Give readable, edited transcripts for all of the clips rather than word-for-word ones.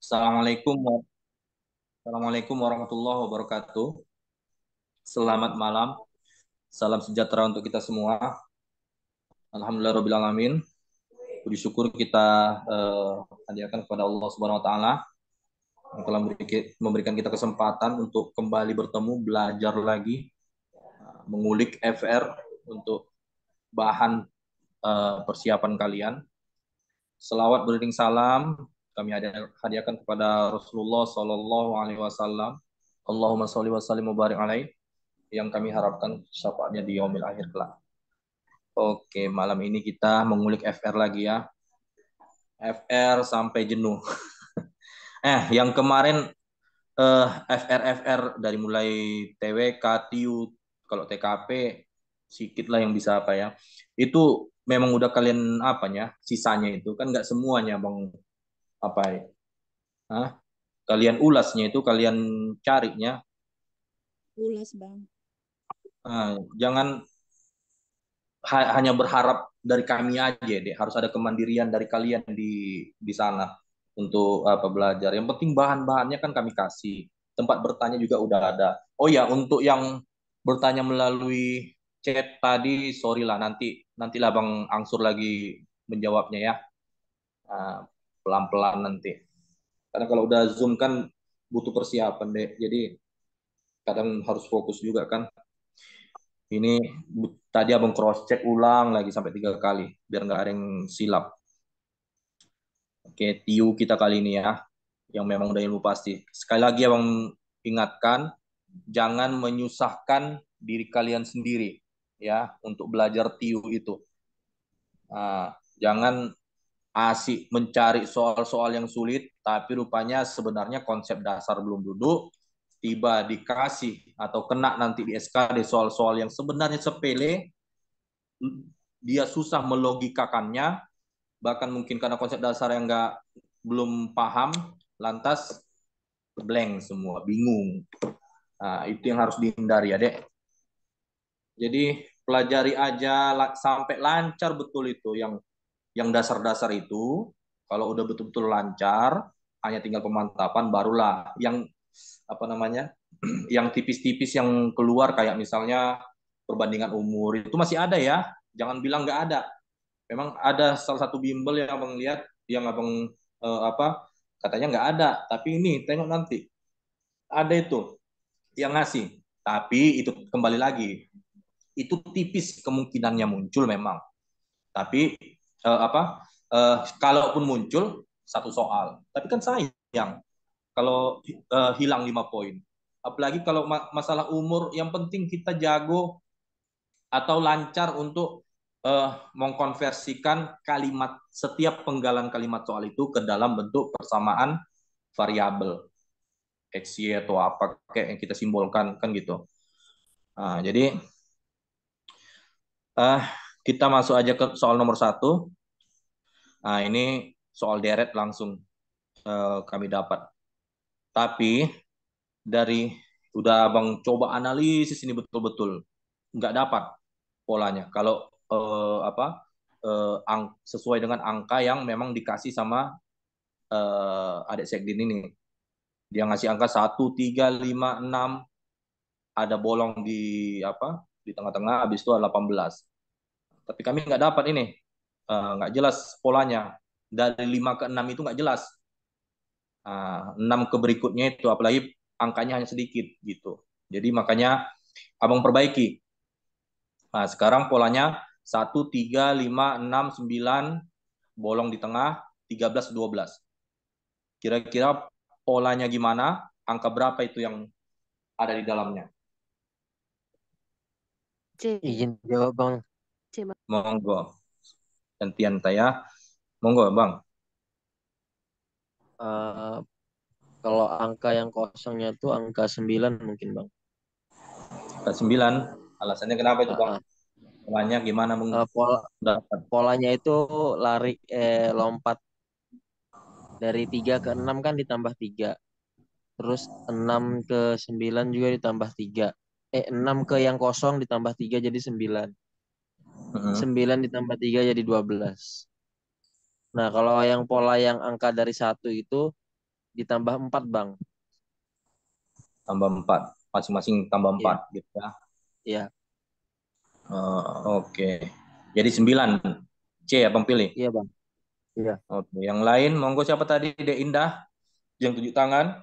Assalamualaikum, Assalamualaikum warahmatullahi wabarakatuh. Selamat malam, salam sejahtera untuk kita semua. Alhamdulillahirobbilalamin. Puji syukur kita hadiahkan kepada Allah Subhanahu Wa Taala yang telah memberikan kita kesempatan untuk kembali bertemu, belajar lagi, mengulik FR untuk bahan persiapan kalian. Selawat beriring salam kami hadiahkan kepada Rasulullah Sallallahu Alaihi Wasallam. Allahumma sholli wa sallim wa barik alaih, yang kami harapkan syafaatnya di yaumil akhir kelak. Oke, malam ini kita mengulik FR lagi ya. FR sampai jenuh. Yang kemarin FR dari mulai TWK, TIU, kalau TKP sedikit lah yang bisa apa ya. Itu memang udah kalian apanya, sisanya itu kan nggak semuanya Bang apa ya. Hah? Kalian ulasnya itu kalian carinya. Ulas, Bang. Jangan hanya berharap dari kami aja deh, harus ada kemandirian dari kalian di sana untuk apa belajar. Yang penting bahan-bahannya kan kami kasih, tempat bertanya juga udah ada. Oh ya, untuk yang bertanya melalui chat tadi, sorry lah, nantilah Bang Angsur lagi menjawabnya ya. Nah, pelan-pelan nanti, karena kalau udah zoom kan butuh persiapan deh, jadi kadang harus fokus juga kan. Ini tadi abang cross check ulang lagi sampai 3 kali biar nggak ada yang silap. Oke, tiu kita kali ini ya, yang memang udah ilmu pasti. Sekali lagi abang ingatkan, jangan menyusahkan diri kalian sendiri ya untuk belajar tiu itu. Jangan asik mencari soal-soal yang sulit, tapi rupanya sebenarnya konsep dasar belum duduk, tiba dikasih atau kena nanti di SKD soal-soal yang sebenarnya sepele, dia susah melogikakannya, bahkan mungkin karena konsep dasar yang nggak belum paham, lantas blank semua, bingung. Nah, itu yang harus dihindari ya, Dek. Jadi pelajari aja sampai lancar betul itu yang dasar-dasar itu. Kalau udah betul-betul lancar, hanya tinggal pemantapan barulah yang apa namanya? Yang tipis-tipis yang keluar kayak misalnya perbandingan umur itu masih ada ya. Jangan bilang nggak ada. Memang ada salah satu bimbel yang abang lihat yang abang apa katanya nggak ada, tapi ini tengok nanti ada itu yang ngasih, tapi itu kembali lagi itu tipis kemungkinannya muncul memang, tapi apa kalaupun muncul satu soal, tapi kan sayang kalau hilang 5 poin, apalagi kalau masalah umur. Yang penting kita jago atau lancar untuk mengkonversikan kalimat, setiap penggalan kalimat soal itu ke dalam bentuk persamaan variabel x y atau apa kayak yang kita simbolkan kan gitu. Jadi uh, kita masuk aja ke soal nomor 1. Ini soal deret langsung kami dapat, tapi dari udah abang coba analisis ini betul-betul nggak dapat polanya. Kalau apa sesuai dengan angka yang memang dikasih sama adik sekdin ini. Dia ngasih angka 1, 3, 5, 6, ada bolong di apa di tengah-tengah, habis itu ada 18. Tapi kami nggak dapat ini, nggak jelas polanya. Dari 5 ke 6 itu nggak jelas. 6 ke berikutnya itu, apalagi angkanya hanya sedikit gitu. Jadi makanya abang perbaiki. Sekarang polanya 1, 3, 5, 6, 9, bolong di tengah, 13, 12. Kira-kira polanya gimana? Angka berapa itu yang ada di dalamnya? C. Izin jawab Bang. C, Bang. Monggo. Gantian saya. Monggo, Bang. Eh, Kalau angka yang kosongnya tuh angka 9 mungkin Bang. Angka 9. Alasannya kenapa itu, Ah, Bang? ah. Polanya gimana mendapat? Polanya itu lari lompat dari 3 ke 6 kan ditambah 3. Terus 6 ke 9 juga ditambah 3. 6 ke yang kosong ditambah 3 jadi 9. Mm-hmm. 9 ditambah 3 jadi 12. Nah, kalau yang pola yang angka dari 1 itu ditambah 4 Bang. Tambah 4. Masing-masing tambah 4 Iya, gitu ya. iya, Oke. Jadi 9. C abang pilih. iya Bang. Iya. Oke. Yang lain, monggo siapa tadi? Dek Indah yang tunjuk tangan.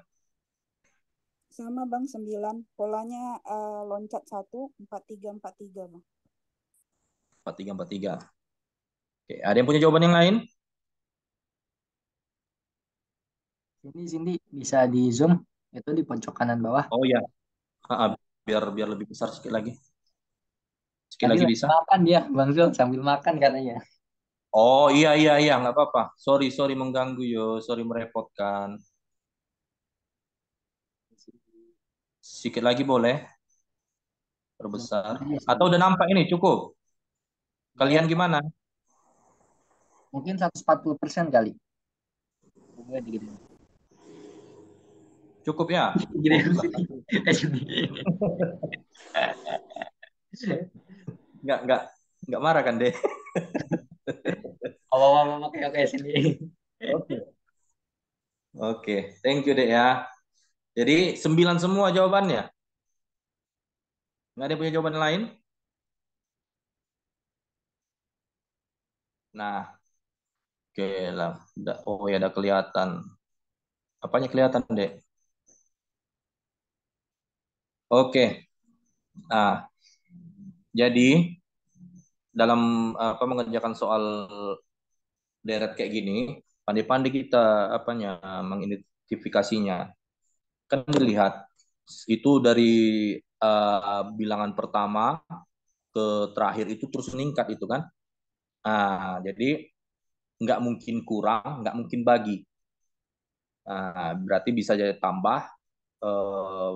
Sama Bang 9. Polanya loncat 1, 4-3-4-3 Bang. 4-3-4-3. Oke. Ada yang punya jawaban yang lain? Sini bisa di zoom itu di pojok kanan bawah. Oh ya. Biar lebih besar sedikit lagi. Sedikit Tadi lagi lagi bisa? makan dia, Bang Zul sambil makan katanya. Oh iya nggak apa-apa. Sorry mengganggu yo, sorry merepotkan. Sedikit lagi boleh perbesar. Aja sih. Atau udah nampak ini cukup? Kalian gimana? Mungkin 140% kali. Coba digedein. Cukup ya? Oh, Gedein besar. sini. Nggak marah kan deh? Awal-awal oke sini. Oke. Oke, thank you deh ya. Jadi 9 semua jawabannya. Nggak ada yang punya jawaban lain? Nah, oke lah. Oh ya, ada kelihatan. Apanya kelihatan deh? Oke. Nah, jadi dalam apa mengerjakan soal deret kayak gini, pandai-pandai kita apanya mengidentifikasinya. Kan dilihat itu dari bilangan pertama ke terakhir itu terus meningkat itu kan. Nah, jadi nggak mungkin kurang, nggak mungkin bagi. Nah, berarti bisa jadi tambah eh,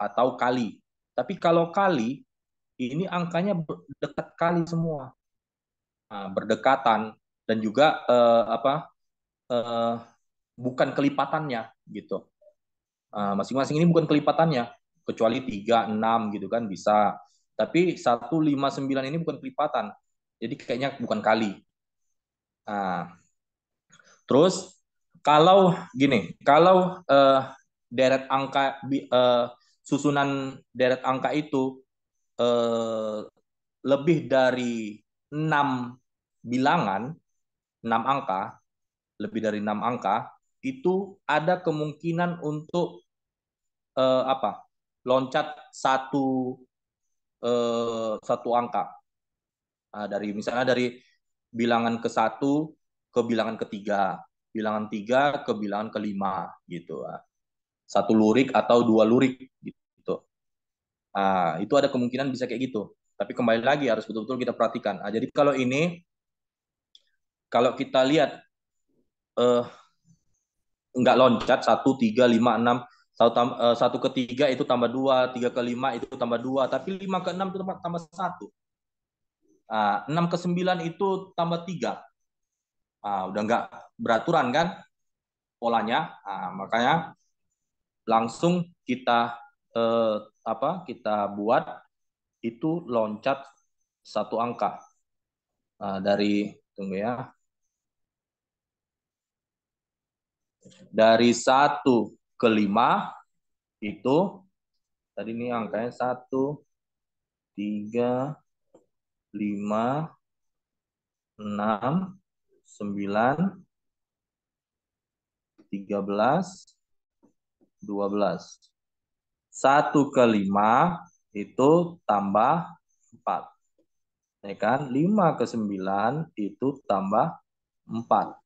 atau kali. Tapi kalau kali, ini angkanya dekat kali semua. Nah, berdekatan dan juga eh, bukan kelipatannya gitu. Masing-masing ini bukan kelipatannya, kecuali 3 6 gitu kan bisa. Tapi 1 5 9 ini bukan kelipatan. Jadi kayaknya bukan kali. Nah, terus kalau gini, kalau deret angka susunan deret angka itu eh, lebih dari 6 bilangan, 6 angka, lebih dari 6 angka, itu ada kemungkinan untuk apa? Loncat satu angka. Dari misalnya dari bilangan ke satu ke bilangan ketiga, bilangan tiga ke bilangan kelima gitu. Satu lurik atau dua lurik gitu. Itu ada kemungkinan bisa kayak gitu. Tapi kembali lagi harus betul-betul kita perhatikan. Jadi kalau ini, kalau kita lihat eh, nggak loncat 1 3 5 6, satu ke tiga itu tambah dua, tiga ke lima itu tambah dua, tapi 5 ke 6 itu tambah satu. 6 ke 9 itu tambah tiga. Udah nggak beraturan kan polanya. Makanya langsung kita kita buat itu loncat satu angka. Dari tunggu ya. Dari 1 ke 5 itu tadi ini angkanya 1 3 5 6 9 13 12. 1 ke 5 itu tambah 4. Ya kan? 5 ke 9 itu tambah 4.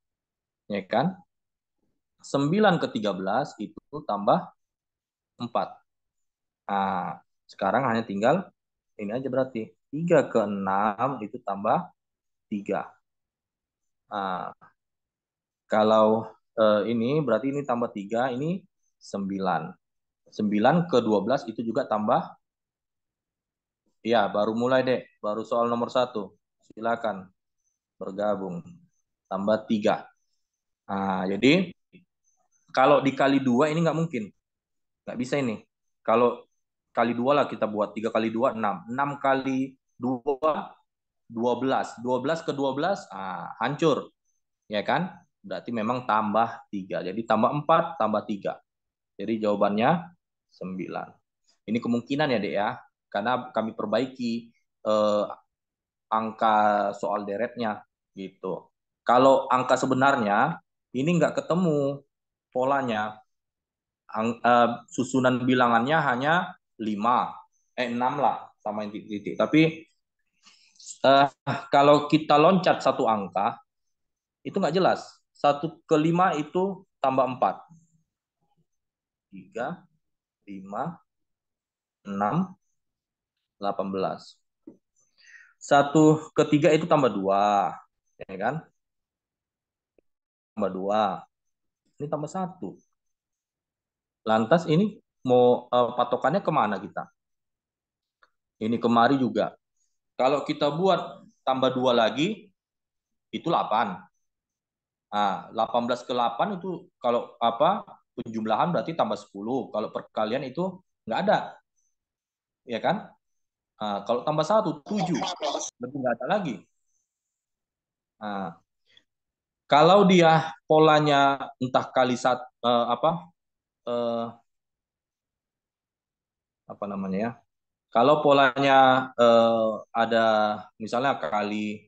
Ya kan? 9 ke 13 itu tambah 4. Sekarang hanya tinggal ini aja berarti. 3 ke 6 itu tambah 3. Kalau ini berarti ini tambah 3, ini 9. 9 ke 12 itu juga tambah. Ya, baru mulai deh. Baru soal nomor 1. Silakan bergabung. Tambah 3. Jadi kalau dikali 2 ini nggak mungkin. Nggak bisa ini. Kalau kali 2 lah kita buat. 3 kali 2, 6. 6 kali 2, 12. 12 ke 12, hancur. Ya kan? Berarti memang tambah 3. Jadi tambah 4 tambah 3. Jadi jawabannya 9. Ini kemungkinan ya, Dek ya. Karena kami perbaiki angka soal deretnya gitu. Kalau angka sebenarnya ini nggak ketemu polanya. Susunan bilangannya hanya 5, 6 lah sama yang titik-titik. Tapi kalau kita loncat satu angka, itu nggak jelas. 1 ke 5 itu tambah 4. 3, 5, 6, 18. 1 ke 3 itu tambah 2. Ya kan? Tambah 2. Ini tambah 1. Lantas ini mau patokannya kemana kita? Ini kemari juga. Kalau kita buat tambah 2 lagi, itu 8. Nah, 18 ke 8 itu kalau penjumlahan berarti tambah 10. Kalau perkalian itu nggak ada. Ya kan? Nah, kalau tambah 1, 7. Berarti nggak ada lagi. Nah, kalau dia polanya entah kali eh, apa namanya ya? Kalau polanya ada misalnya kali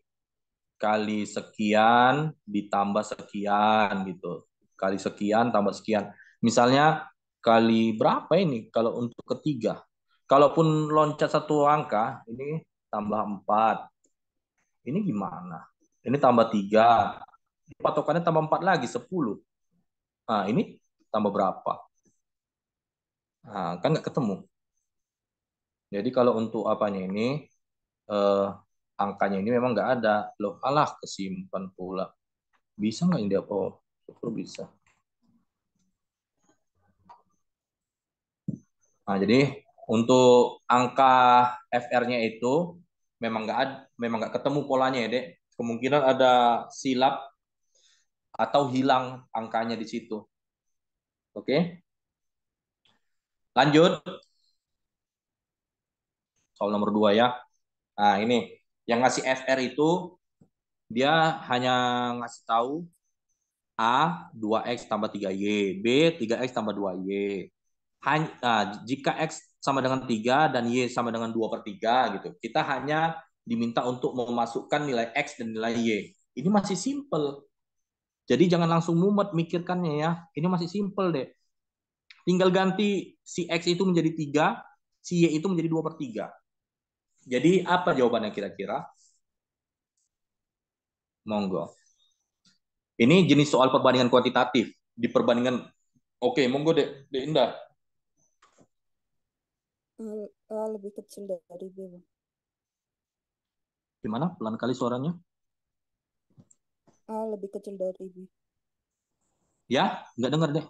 kali sekian ditambah sekian gitu. Kali sekian tambah sekian. Misalnya kali berapa ini kalau untuk ketiga? Kalaupun loncat satu angka, ini tambah 4. Ini gimana? Ini tambah 3. Patokannya tambah 4 lagi, 10. Nah, ini tambah berapa? Nah, kan nggak ketemu. Jadi kalau untuk apanya ini, eh, angkanya ini memang nggak ada. Loh, alah kesimpan pula. Bisa nggak ini dia? Oh, syukur bisa. Nah, jadi untuk angka FR-nya itu memang nggak ketemu polanya ya, Dek. Kemungkinan ada silap atau hilang angkanya di situ. Oke, lanjut soal nomor 2 ya. Nah, ini yang ngasih FR itu dia hanya ngasih tahu A 2X tambah 3Y, B 3X tambah 2Y. Jika X sama dengan 3 dan Y sama dengan 2/3 gitu, kita hanya diminta untuk memasukkan nilai X dan nilai Y. Ini masih simple. Jadi jangan langsung mumet mikirkannya ya. Ini masih simple deh. Tinggal ganti si X itu menjadi 3, si Y itu menjadi 2/3. Jadi apa jawabannya kira-kira? Monggo. Ini jenis soal perbandingan kuantitatif. Di perbandingan, oke, monggo Dek Indah. Lebih kecil dari B, Bang. Gimana? Pelan kali suaranya. A lebih kecil dari B. Ya, nggak dengar deh.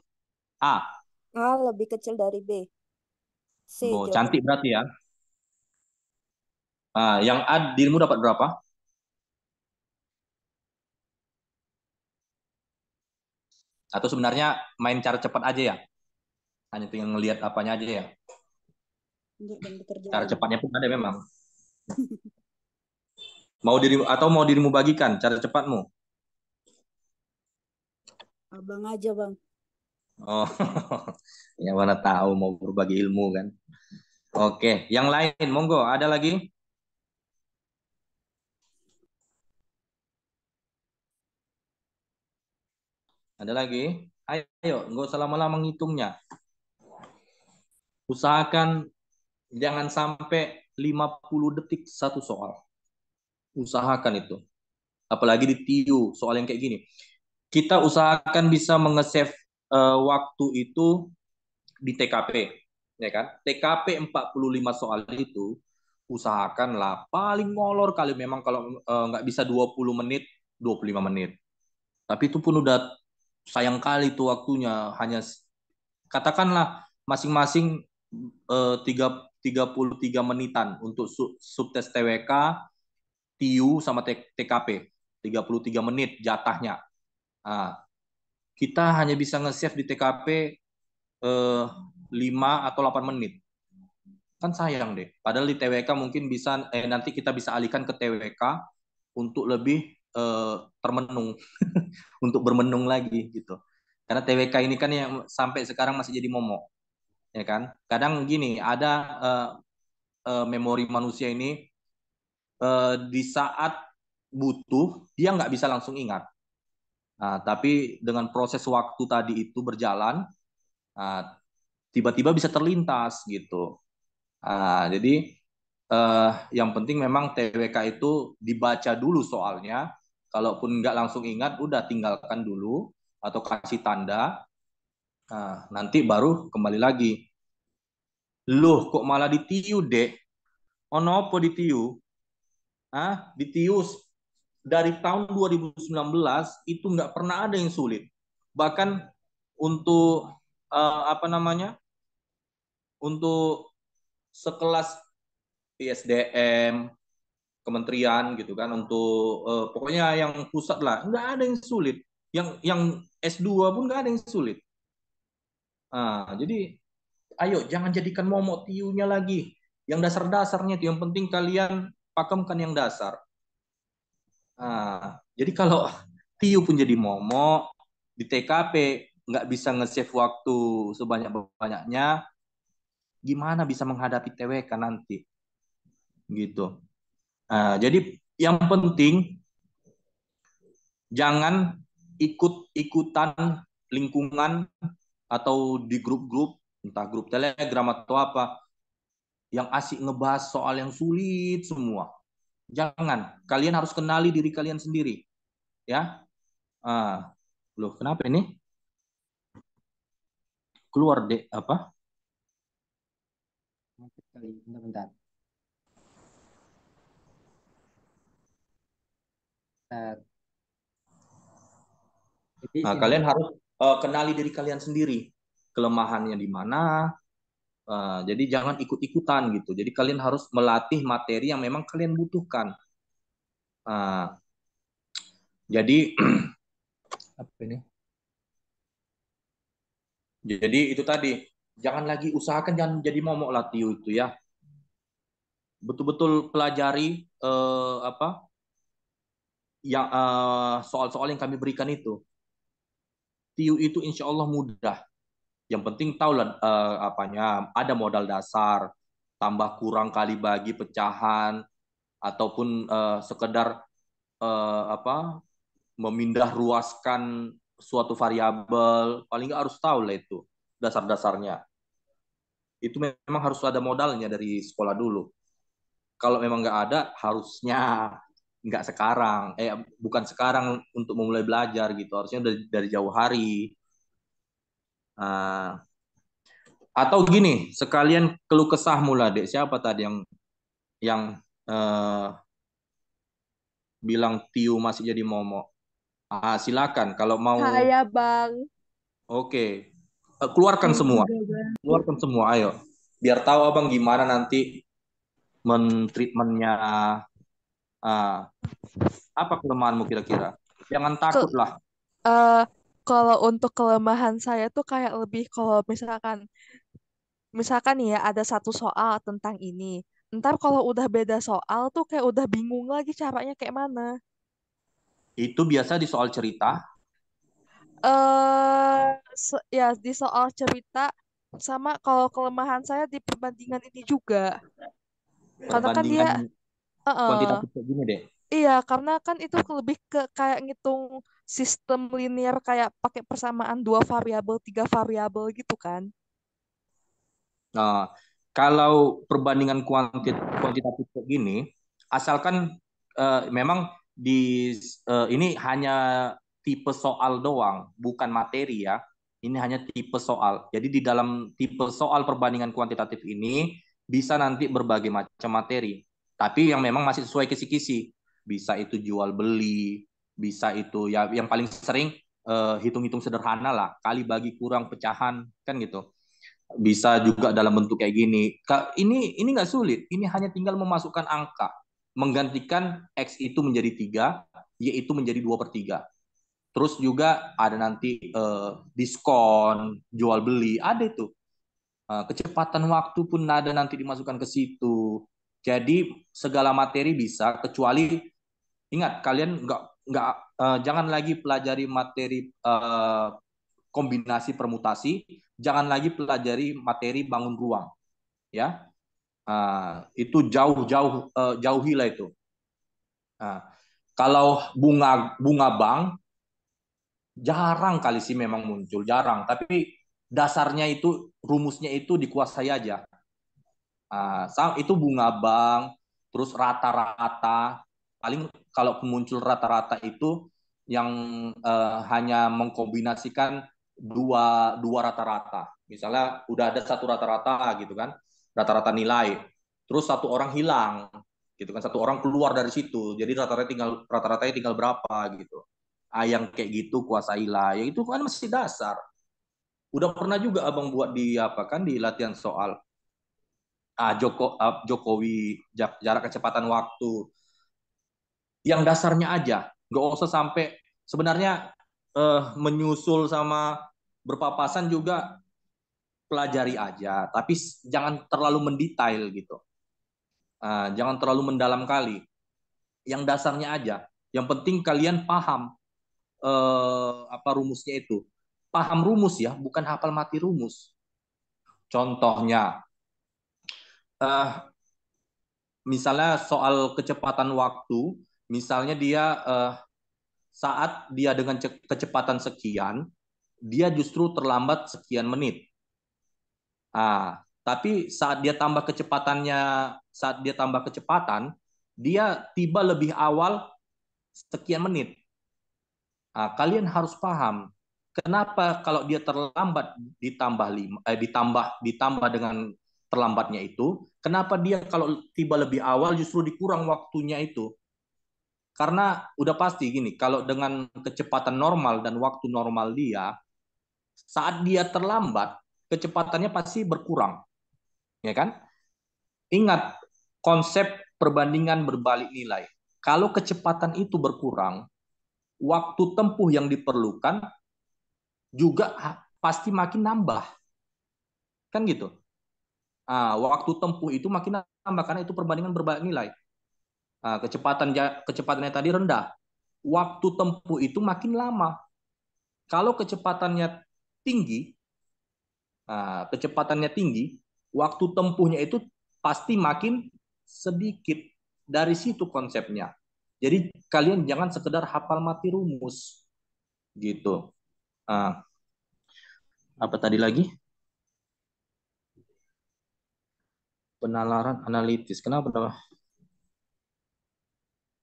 A. A lebih kecil dari B. C Oh, jawaban. cantik berarti ya. Yang A dirimu dapat berapa? Atau sebenarnya main cara cepat aja ya? Hanya tinggal ngelihat apanya aja ya. Enggak, Bang, bekerja Cara dulu. cepatnya pun ada memang. Mau dirimu bagikan cara cepatmu? Abang aja, Bang. Oh, ya mana tahu mau berbagi ilmu kan. Oke, yang lain monggo. Ada lagi? Ada lagi? Ayo, nggak usah lama-lama ngitungnya. Usahakan jangan sampai 50 detik satu soal. Usahakan itu. Apalagi di TIU, soal yang kayak gini. Kita usahakan bisa mengesave waktu itu di TKP. Ya kan? TKP 45 soal itu usahakanlah paling molor kali memang kalau nggak bisa 20 menit, 25 menit. Tapi itu pun udah sayang kali tuh waktunya. Hanya katakanlah masing-masing 33 menitan untuk subtes TWK, TIU sama TKP. 33 menit jatahnya. Nah, kita hanya bisa nge-save di TKP 5 atau 8 menit. Kan sayang deh. Padahal di TWK mungkin bisa nanti kita bisa alihkan ke TWK untuk lebih termenung untuk bermenung lagi gitu. Karena TWK ini kan yang sampai sekarang masih jadi momok, ya kan? Kadang gini, ada memori manusia ini di saat butuh dia nggak bisa langsung ingat. Nah, tapi dengan proses waktu tadi itu berjalan, nah, tiba-tiba bisa terlintas gitu. Nah, jadi yang penting memang TWK itu dibaca dulu soalnya. Kalaupun nggak langsung ingat, udah tinggalkan dulu atau kasih tanda. Nah, nanti baru kembali lagi. Loh, kok malah ditiu, Dek? Ono apa ditiu? Ditiu dari tahun 2019 itu nggak pernah ada yang sulit. Bahkan untuk apa namanya? Untuk sekelas ISDM, kementerian gitu kan, untuk pokoknya yang pusat lah, nggak ada yang sulit. Yang S2 pun nggak ada yang sulit. Jadi ayo jangan jadikan momok tiunya lagi. Yang dasar-dasarnya itu yang penting kalian pakemkan yang dasar. Jadi kalau tiu pun jadi momok di TKP nggak bisa nge-save waktu sebanyak-banyaknya, gimana bisa menghadapi TWK nanti gitu. Jadi yang penting jangan ikut-ikutan lingkungan atau di grup-grup, entah grup Telegram atau apa, yang asik ngebahas soal yang sulit semua. Jangan, kalian harus kenali diri kalian sendiri, ya. Loh, kenapa ini? Keluar deh apa? Bentar. Kalian harus kenali diri kalian sendiri, kelemahannya di mana. Jadi jangan ikut-ikutan gitu. Jadi kalian harus melatih materi yang memang kalian butuhkan. Jadi apa ini? Jadi itu tadi, jangan lagi usahakan jangan jadi momok lah tiu itu ya. Betul-betul pelajari apa yang soal-soal yang kami berikan itu. Tiu itu insya Allah mudah. Yang penting tahu lah apanya, ada modal dasar, tambah kurang kali bagi pecahan, ataupun sekedar apa memindah ruaskan suatu variabel, paling nggak harus tahu lah itu dasar-dasarnya. Itu memang harus ada modalnya dari sekolah dulu. Kalau memang nggak ada, harusnya nggak sekarang, bukan sekarang untuk memulai belajar gitu, harusnya dari jauh hari. Atau gini, sekalian keluh kesah mula, Dek. Siapa tadi yang bilang Tiu masih jadi momok? Silakan kalau mau. Saya Bang. Oke. Keluarkan semua. Keluarkan semua, ayo. Biar tahu Abang gimana nanti men-treatmentnya. Apa kelemahanmu kira-kira? Jangan takut lah. Kalau untuk kelemahan saya tuh kayak lebih kalau misalkan nih ya ada satu soal tentang ini. Ntar kalau udah beda soal tuh kayak udah bingung lagi caranya kayak mana. Itu biasa di soal cerita. Ya di soal cerita sama kalau kelemahan saya di perbandingan ini juga. Karena kan dia, Perbandingan eh, kuantitatif kayak gini deh. iya karena kan itu lebih ke kayak ngitung sistem linear kayak pakai persamaan dua variabel, tiga variabel gitu kan. Nah, kalau perbandingan kuantitatif kayak gini, asalkan memang ini hanya tipe soal doang, bukan materi ya. Ini hanya tipe soal. Jadi di dalam tipe soal perbandingan kuantitatif ini bisa nanti berbagai macam materi. Tapi yang memang masih sesuai kisi-kisi. Bisa itu jual beli, bisa itu ya yang paling sering hitung-hitung sederhana lah, kali bagi kurang pecahan kan gitu. Bisa juga dalam bentuk kayak gini. Ini nggak sulit. Ini hanya tinggal memasukkan angka, menggantikan X itu menjadi 3, Y itu menjadi 2/3. Terus juga ada nanti diskon, jual beli, ada itu. Kecepatan waktu pun ada nanti dimasukkan ke situ. Jadi segala materi bisa, kecuali ingat kalian nggak jangan lagi pelajari materi kombinasi permutasi, jangan lagi pelajari materi bangun ruang, ya. Itu jauh-jauh jauhilah itu. Nah, kalau bunga bunga bank jarang kali sih memang muncul, jarang. Tapi dasarnya itu rumusnya itu dikuasai aja. Itu bunga bank, terus rata-rata. Paling kalau muncul rata-rata itu yang hanya mengkombinasikan dua rata-rata. Misalnya udah ada satu rata-rata gitu kan, rata-rata nilai. Terus satu orang hilang, gitu kan, satu orang keluar dari situ. Jadi rata-ratanya tinggal berapa gitu. Yang kayak gitu kuasailah. Ya itu kan masih dasar. Udah pernah juga abang buat di apa kan di latihan soal Jokowi jarak kecepatan waktu yang dasarnya aja, nggak usah sampai sebenarnya menyusul sama berpapasan juga pelajari aja, tapi jangan terlalu mendetail gitu. Jangan terlalu mendalam kali, yang dasarnya aja. Yang penting kalian paham apa rumusnya itu, paham rumus ya, bukan hafal mati rumus. Contohnya misalnya soal kecepatan waktu, misalnya dia saat dia dengan kecepatan sekian, dia justru terlambat sekian menit. Tapi saat dia tambah kecepatan, dia tiba lebih awal sekian menit. Kalian harus paham kenapa kalau dia terlambat ditambah dengan terlambatnya itu, kenapa dia kalau tiba lebih awal justru dikurang waktunya itu? Karena udah pasti gini, kalau dengan kecepatan normal dan waktu normal dia, saat dia terlambat, kecepatannya pasti berkurang, ya kan? Ingat konsep perbandingan berbalik nilai. Kalau kecepatan itu berkurang, waktu tempuh yang diperlukan juga pasti makin nambah, kan gitu. Waktu tempuh itu makin nambah karena itu perbandingan berbalik nilai. Kecepatannya tadi rendah, waktu tempuh itu makin lama. Kalau tinggi, kecepatannya tinggi, waktu tempuhnya itu pasti makin sedikit. Dari situ konsepnya. Jadi kalian jangan sekedar hafal mati rumus, gitu. Apa tadi lagi? Penalaran analitis. Kenapa?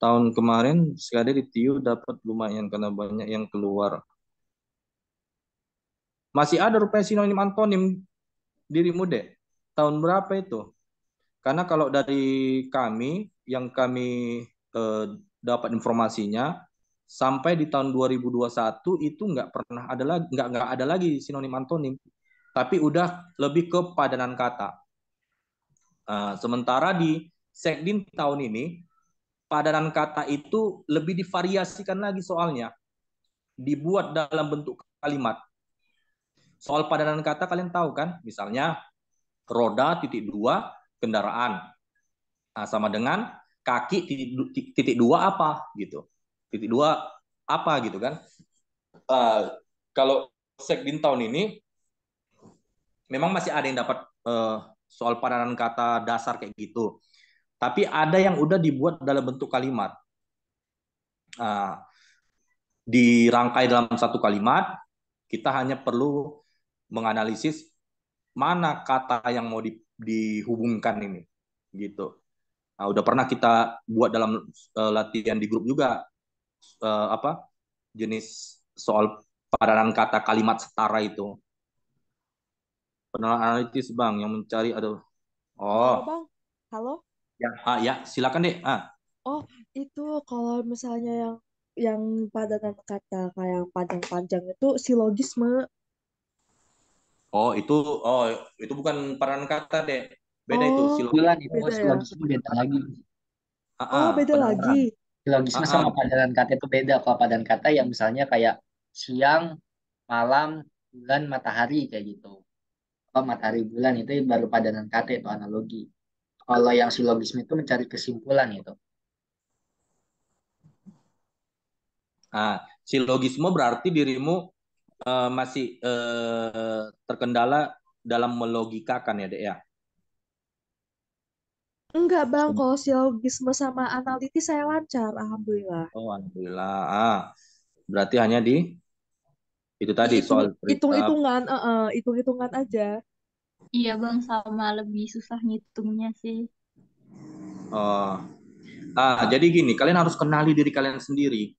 Tahun kemarin sekali di TIU dapat lumayan karena banyak yang keluar. Masih ada rupanya sinonim antonim dirimu deh. Tahun berapa itu? Karena kalau dari kami, yang kami dapat informasinya, sampai di tahun 2021 itu nggak pernah ada lagi, nggak ada lagi sinonim antonim. Tapi udah lebih ke padanan kata. Sementara di Sekdin tahun ini, padanan kata itu lebih divariasikan lagi soalnya. Dibuat dalam bentuk kalimat. Soal padanan kata kalian tahu kan? Misalnya roda titik dua kendaraan. Sama dengan kaki titik dua apa gitu. Titik dua apa gitu kan. Kalau Sekdin tahun ini memang masih ada yang dapat soal padanan kata dasar kayak gitu. Tapi ada yang udah dibuat dalam bentuk kalimat. Dirangkai dalam satu kalimat, kita hanya perlu menganalisis mana kata yang mau dihubungkan ini, gitu. Udah pernah kita buat dalam latihan di grup juga jenis soal padanan kata kalimat setara itu. Penalaran analitis bang yang mencari Halo oh Bang, halo. ya silakan deh. Oh, itu kalau misalnya yang padanan kata kayak panjang-panjang itu silogisme. Oh itu bukan padanan kata deh, beda itu Oh, silogisme. Bulan itu beda ya. silogisme beda lagi. Oh, beda Penalaran. lagi. Silogisme sama padanan kata itu beda. Kalau padanan kata yang misalnya kayak siang, malam, bulan, matahari kayak gitu. Kalau matahari bulan itu baru padanan kata itu analogi. Kalau yang silogisme itu mencari kesimpulan itu. Silogisme berarti dirimu masih terkendala dalam melogikakan ya, Dek ya? Enggak, Bang. Kalau silogisme sama analitis saya lancar, alhamdulillah. Oh, alhamdulillah. Berarti hanya di itu tadi Dihitung soal cerita. hitung-hitungan, hitung-hitungan aja. Iya Bang, sama lebih susah ngitungnya sih. Oh. Jadi gini, kalian harus kenali diri kalian sendiri.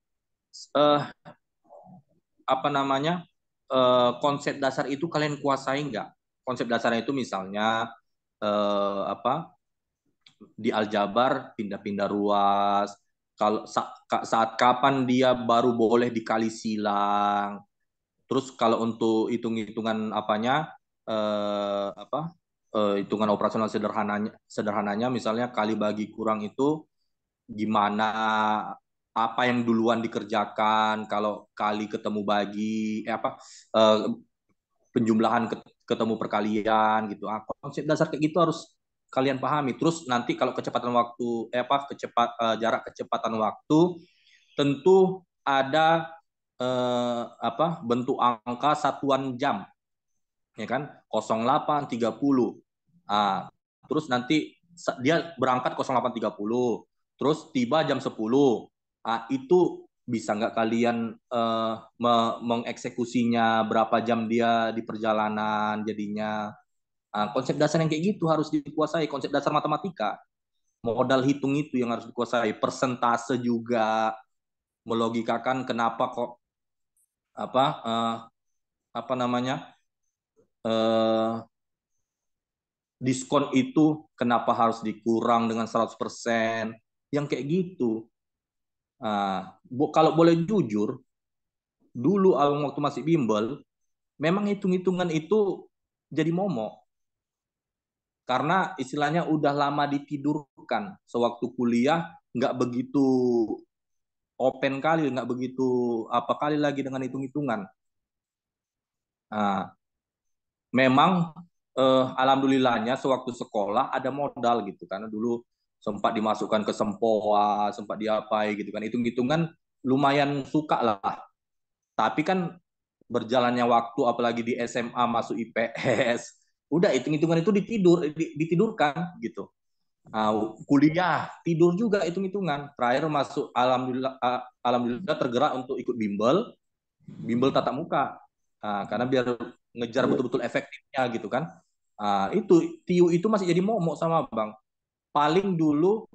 Eh, apa namanya? Konsep dasar itu kalian kuasai nggak? Konsep dasarnya itu misalnya apa? Di aljabar pindah-pindah ruas. Kalau saat kapan dia baru boleh dikali silang. Terus kalau untuk hitung-hitungan apanya apa? Hitungan operasional sederhananya misalnya kali bagi kurang itu gimana, apa yang duluan dikerjakan kalau kali ketemu bagi eh, penjumlahan ketemu perkalian gitu. Konsep dasar kayak gitu harus kalian pahami. Terus nanti kalau kecepatan waktu jarak kecepatan waktu tentu ada bentuk angka satuan jam ya kan, 08.30. Terus nanti dia berangkat 08.30 terus tiba jam 10. Itu bisa nggak kalian mengeksekusinya berapa jam dia di perjalanan jadinya. Konsep dasar yang kayak gitu harus dikuasai, konsep dasar matematika. Modal hitung itu yang harus dikuasai, persentase juga, melogikakan kenapa kok apa uh, apa namanya uh, diskon itu kenapa harus dikurang dengan 100%, yang kayak gitu. Kalau boleh jujur, dulu awal waktu masih bimbel, memang hitung-hitungan itu jadi momok. Karena istilahnya udah lama ditidurkan. Sewaktu kuliah, nggak begitu open kali, nggak begitu apa kali lagi dengan hitung-hitungan. Nah, memang alhamdulillahnya sewaktu sekolah ada modal gitu, karena dulu sempat dimasukkan ke Sempoa, sempat diapai gitu kan, hitung-hitungan lumayan suka lah. Tapi kan berjalannya waktu apalagi di SMA masuk IPS, udah hitung-hitungan itu ditidurkan gitu. Kuliah tidur juga hitung-hitungan. Terakhir masuk, alhamdulillah tergerak untuk ikut bimbel tatap muka. Karena biar ngejar betul-betul efektifnya gitu kan. Itu TIU itu masih jadi momok sama Bang. Paling dulu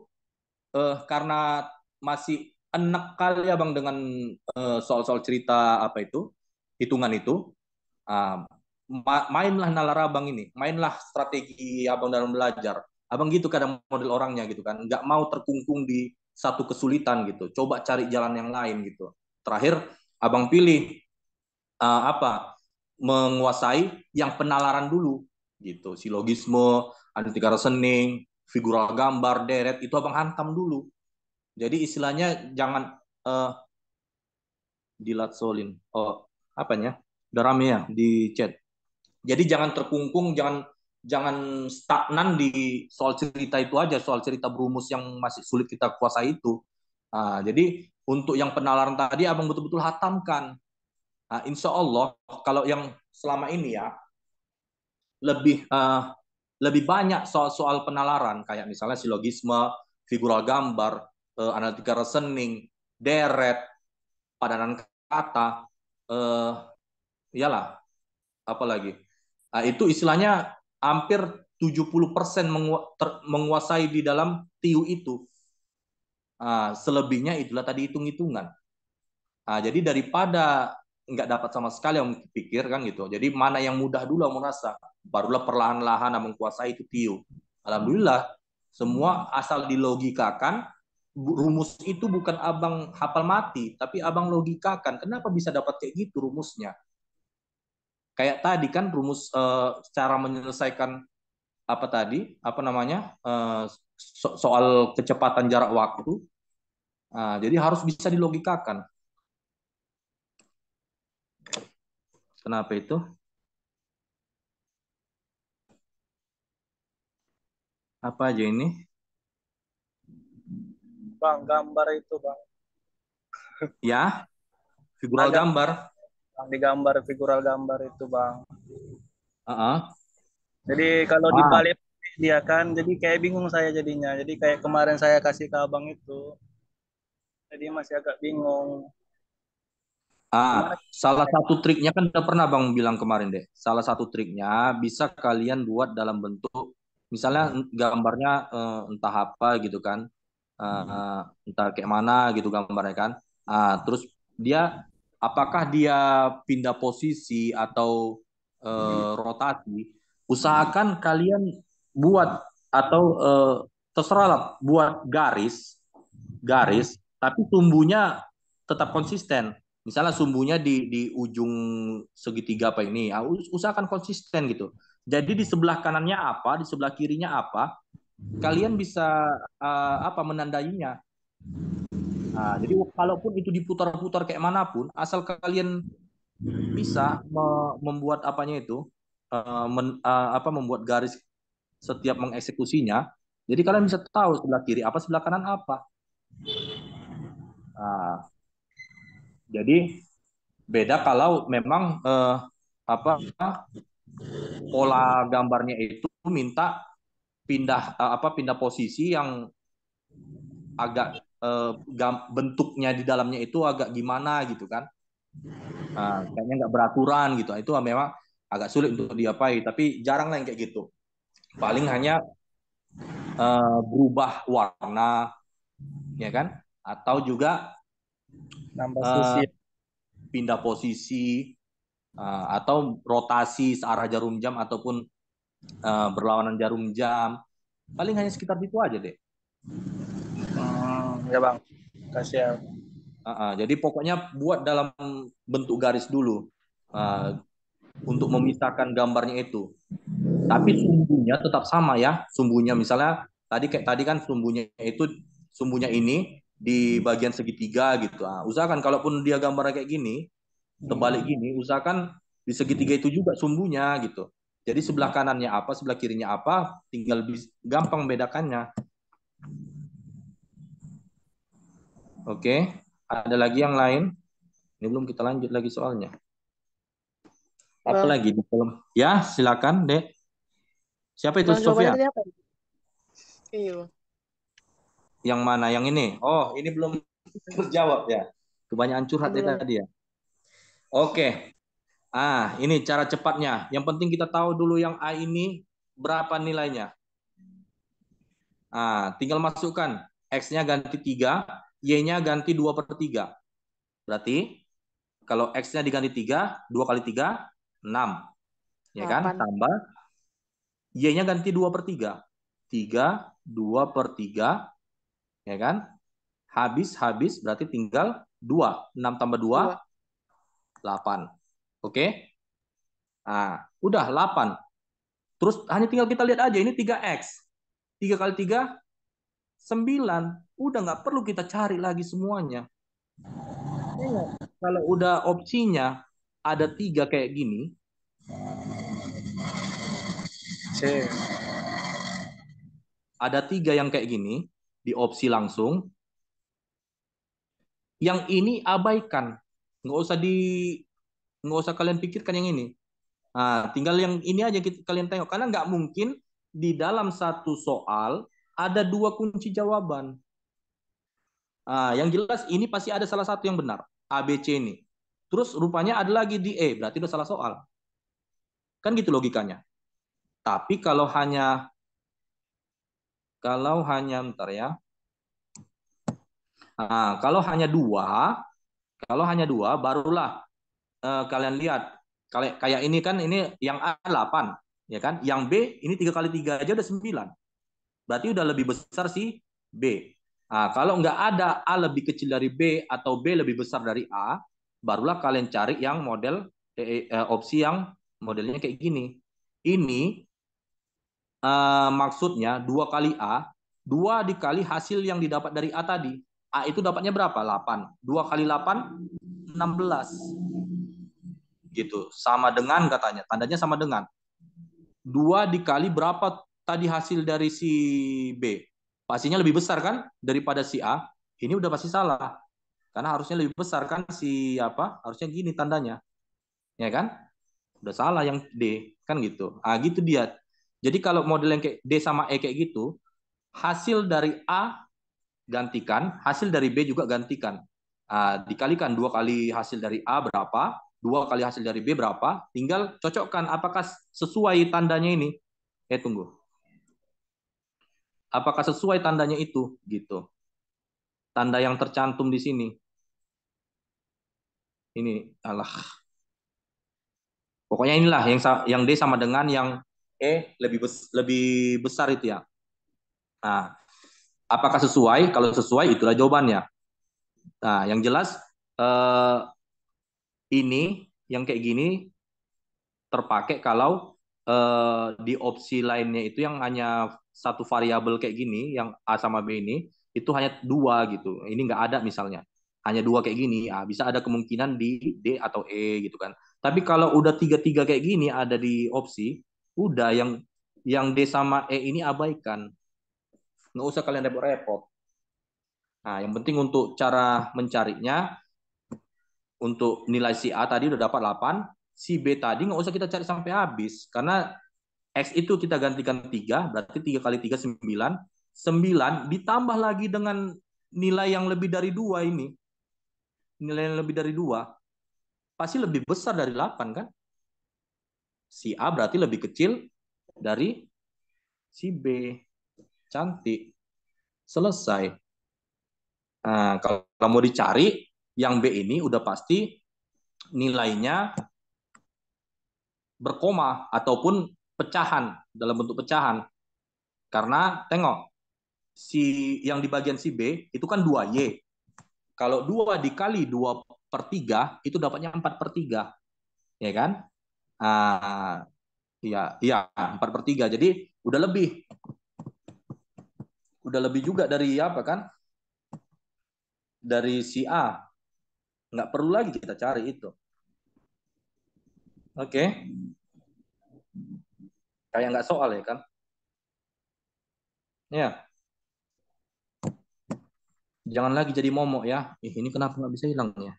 karena masih enak kali ya Bang dengan soal-soal cerita apa itu, hitungan itu. Mainlah nalar Abang ini, mainlah strategi Abang dalam belajar. Abang gitu kadang model orangnya gitu kan, nggak mau terkungkung di satu kesulitan gitu. Coba cari jalan yang lain gitu. Terakhir Abang pilih apa menguasai yang penalaran dulu gitu, silogisme, analitika reasoning, figural gambar, deret itu abang hantam dulu. Jadi istilahnya jangan dilatsolin, apanya, udah rame ya di chat. Jadi jangan terkungkung, jangan jangan stagnan di soal cerita itu aja, soal cerita berumus yang masih sulit kita kuasai itu. Jadi untuk yang penalaran tadi abang betul-betul hatamkan. Insya Allah kalau yang selama ini ya lebih banyak soal-soal penalaran kayak misalnya silogisme, figural gambar, analitika reasoning, deret, padanan kata, iyalah apalagi. Itu istilahnya hampir 70% menguasai di dalam TIU itu. Selebihnya itulah tadi hitung-hitungan. Jadi daripada nggak dapat sama sekali yang pikir kan gitu. Jadi mana yang mudah dulu yang merasa, barulah perlahan-lahan mengkuasai itu TIU. Alhamdulillah semua asal dilogikakan, rumus itu bukan abang hafal mati, tapi abang logikakan. Kenapa bisa dapat kayak gitu rumusnya? Kayak tadi kan rumus cara menyelesaikan apa tadi, apa namanya, soal kecepatan jarak waktu. Jadi harus bisa dilogikakan. Kenapa itu? Apa aja ini? Bang, gambar itu bang. Ya, Figural Ada gambar. digambar figural gambar itu Bang. Heeh. Jadi kalau Ah, dibalik dia kan, jadi kayak bingung saya jadinya. Jadi kayak kemarin saya kasih ke abang itu, jadi masih agak bingung. Gimana? salah satu triknya kan udah pernah Bang bilang kemarin deh. Salah satu triknya bisa kalian buat dalam bentuk, misalnya gambarnya entah apa gitu kan, entah kayak mana gitu gambarnya kan. Terus dia, apakah dia pindah posisi atau rotasi? Usahakan kalian buat atau terserah lah, buat garis, tapi tumbuhnya tetap konsisten. Misalnya sumbunya di ujung segitiga apa ini, usahakan konsisten gitu. Jadi di sebelah kanannya apa, di sebelah kirinya apa, kalian bisa apa menandainya. Jadi kalaupun itu diputar-putar kayak manapun, asal kalian bisa membuat apanya itu, membuat garis setiap mengeksekusinya. Jadi kalian bisa tahu sebelah kiri apa, sebelah kanan apa. Jadi beda kalau memang apa pola gambarnya itu minta pindah posisi yang agak bentuknya di dalamnya itu agak gimana gitu kan. Kayaknya nggak beraturan gitu. Itu memang agak sulit untuk diapai, tapi jarang lah yang kayak gitu. Paling hanya berubah warna ya kan, atau juga Nambah sisi. pindah posisi atau rotasi searah jarum jam ataupun berlawanan jarum jam. Paling hanya sekitar itu aja deh. Ya Bang, kasih ya. Jadi pokoknya buat dalam bentuk garis dulu untuk memisahkan gambarnya itu. Tapi sumbunya tetap sama ya. Sumbunya misalnya tadi kan sumbunya ini di bagian segitiga gitu. Usahakan kalaupun dia gambarnya kayak gini, terbalik gini, usahakan di segitiga itu juga sumbunya gitu. Jadi sebelah kanannya apa, sebelah kirinya apa, tinggal gampang membedakannya. Oke, ada lagi yang lain? Ini belum kita lanjut lagi soalnya. Apa lagi di kolom? Ya, silakan, Dek. Siapa itu, Sofia? Iya. Yang mana? Yang ini? Oh, ini belum terjawab ya. Kebanyakan curhat ya tadi ya. Oke. Ini cara cepatnya. Yang penting kita tahu dulu yang A ini berapa nilainya. Tinggal masukkan. X-nya ganti 3, Y-nya ganti 2/3. Berarti kalau X-nya diganti 3, 2 kali 3, 6. Ya kan? Tambah. Y-nya ganti 2/3. 3, 2/3. Ya kan? Habis berarti tinggal 2. 6 tambah 2, 8. Oke? Udah 8. Terus hanya tinggal kita lihat aja, ini 3X. 3 kali 3, 9. Udah nggak perlu kita cari lagi semuanya. Kalau udah opsinya ada 3 kayak gini, ada 3 yang kayak gini, di opsi langsung, yang ini abaikan. Nggak usah kalian pikirkan yang ini. Tinggal yang ini aja kalian tengok. Karena nggak mungkin di dalam satu soal ada 2 kunci jawaban. Yang jelas ini pasti ada salah satu yang benar. A, B, C ini. Terus rupanya ada lagi di E. Berarti udah salah soal. Kan gitu logikanya. Tapi kalau hanya bentar ya. Kalau hanya dua barulah kalian lihat. Kayak ini kan, ini yang A 8. Ya kan? Yang B ini 3 kali 3 aja udah 9. Berarti udah lebih besar si B. Kalau nggak ada A lebih kecil dari B atau B lebih besar dari A, barulah kalian cari yang model opsi yang modelnya kayak gini. Ini maksudnya 2 kali A, 2 dikali hasil yang didapat dari A tadi. A itu dapatnya berapa? 8. 2 kali 8, 16. Gitu. Sama dengan katanya. Tandanya sama dengan. 2 dikali berapa tadi hasil dari si B? Pastinya lebih besar kan daripada si A. Ini udah pasti salah. Karena harusnya lebih besar kan harusnya gini tandanya. Ya kan? Udah salah yang D, kan gitu. Gitu dia. Jadi kalau model yang kayak D sama E kayak gitu, hasil dari A gantikan, hasil dari B juga gantikan. Dikalikan 2 kali hasil dari A berapa, 2 kali hasil dari B berapa, tinggal cocokkan apakah sesuai tandanya ini. Tunggu. Apakah sesuai tandanya itu gitu. Tanda yang tercantum di sini. Ini pokoknya inilah yang D sama dengan yang E lebih besar itu ya. Nah, apakah sesuai? Kalau sesuai itulah jawabannya. Nah, yang jelas ini yang kayak gini terpakai kalau di opsi lainnya itu yang hanya satu variabel kayak gini, yang A sama B ini itu hanya 2 gitu. Ini nggak ada misalnya. Hanya 2 kayak gini, bisa ada kemungkinan di D atau E gitu kan. Tapi kalau udah 3-3 kayak gini ada di opsi, udah yang D sama E ini abaikan. Nggak usah kalian repot-repot. Nah, yang penting untuk cara mencarinya, untuk nilai si A tadi udah dapat 8, si B tadi nggak usah kita cari sampai habis. Karena X itu kita gantikan 3, berarti 3 kali 3 9. 9 ditambah lagi dengan nilai yang lebih dari 2 ini. Nilai yang lebih dari 2, pasti lebih besar dari 8 kan? Si A berarti lebih kecil dari si B. Cantik. Selesai. Nah, kalau mau dicari, yang B ini udah pasti nilainya berkoma ataupun pecahan, dalam bentuk pecahan. Karena tengok, yang di bagian si B itu kan 2Y. Kalau 2 dikali 2/3 itu dapatnya 4/3. Ya kan? Ya 4/3. Jadi udah lebih. Udah lebih juga dari apa kan? Dari si A. Nggak perlu lagi kita cari itu. Oke. Kayak nggak soal ya kan? Ya. Jangan lagi jadi momok ya. Ini kenapa nggak bisa hilang ya?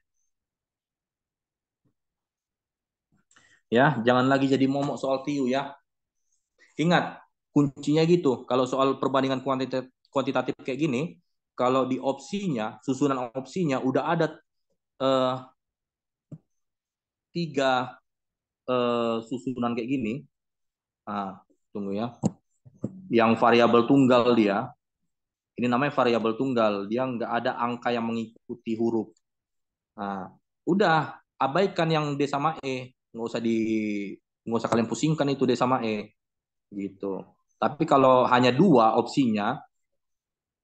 Ya, jangan lagi jadi momok soal TIU ya. Ingat, kuncinya gitu. Kalau soal perbandingan kuantitatif kayak gini, kalau di opsinya, susunan opsinya udah ada 3 susunan kayak gini. Tunggu ya. Yang variabel tunggal dia, ini namanya variabel tunggal. Dia nggak ada angka yang mengikuti huruf. Udah abaikan yang D sama E. Nggak usah kalian pusingkan itu D sama E. Gitu. Tapi kalau hanya 2 opsinya,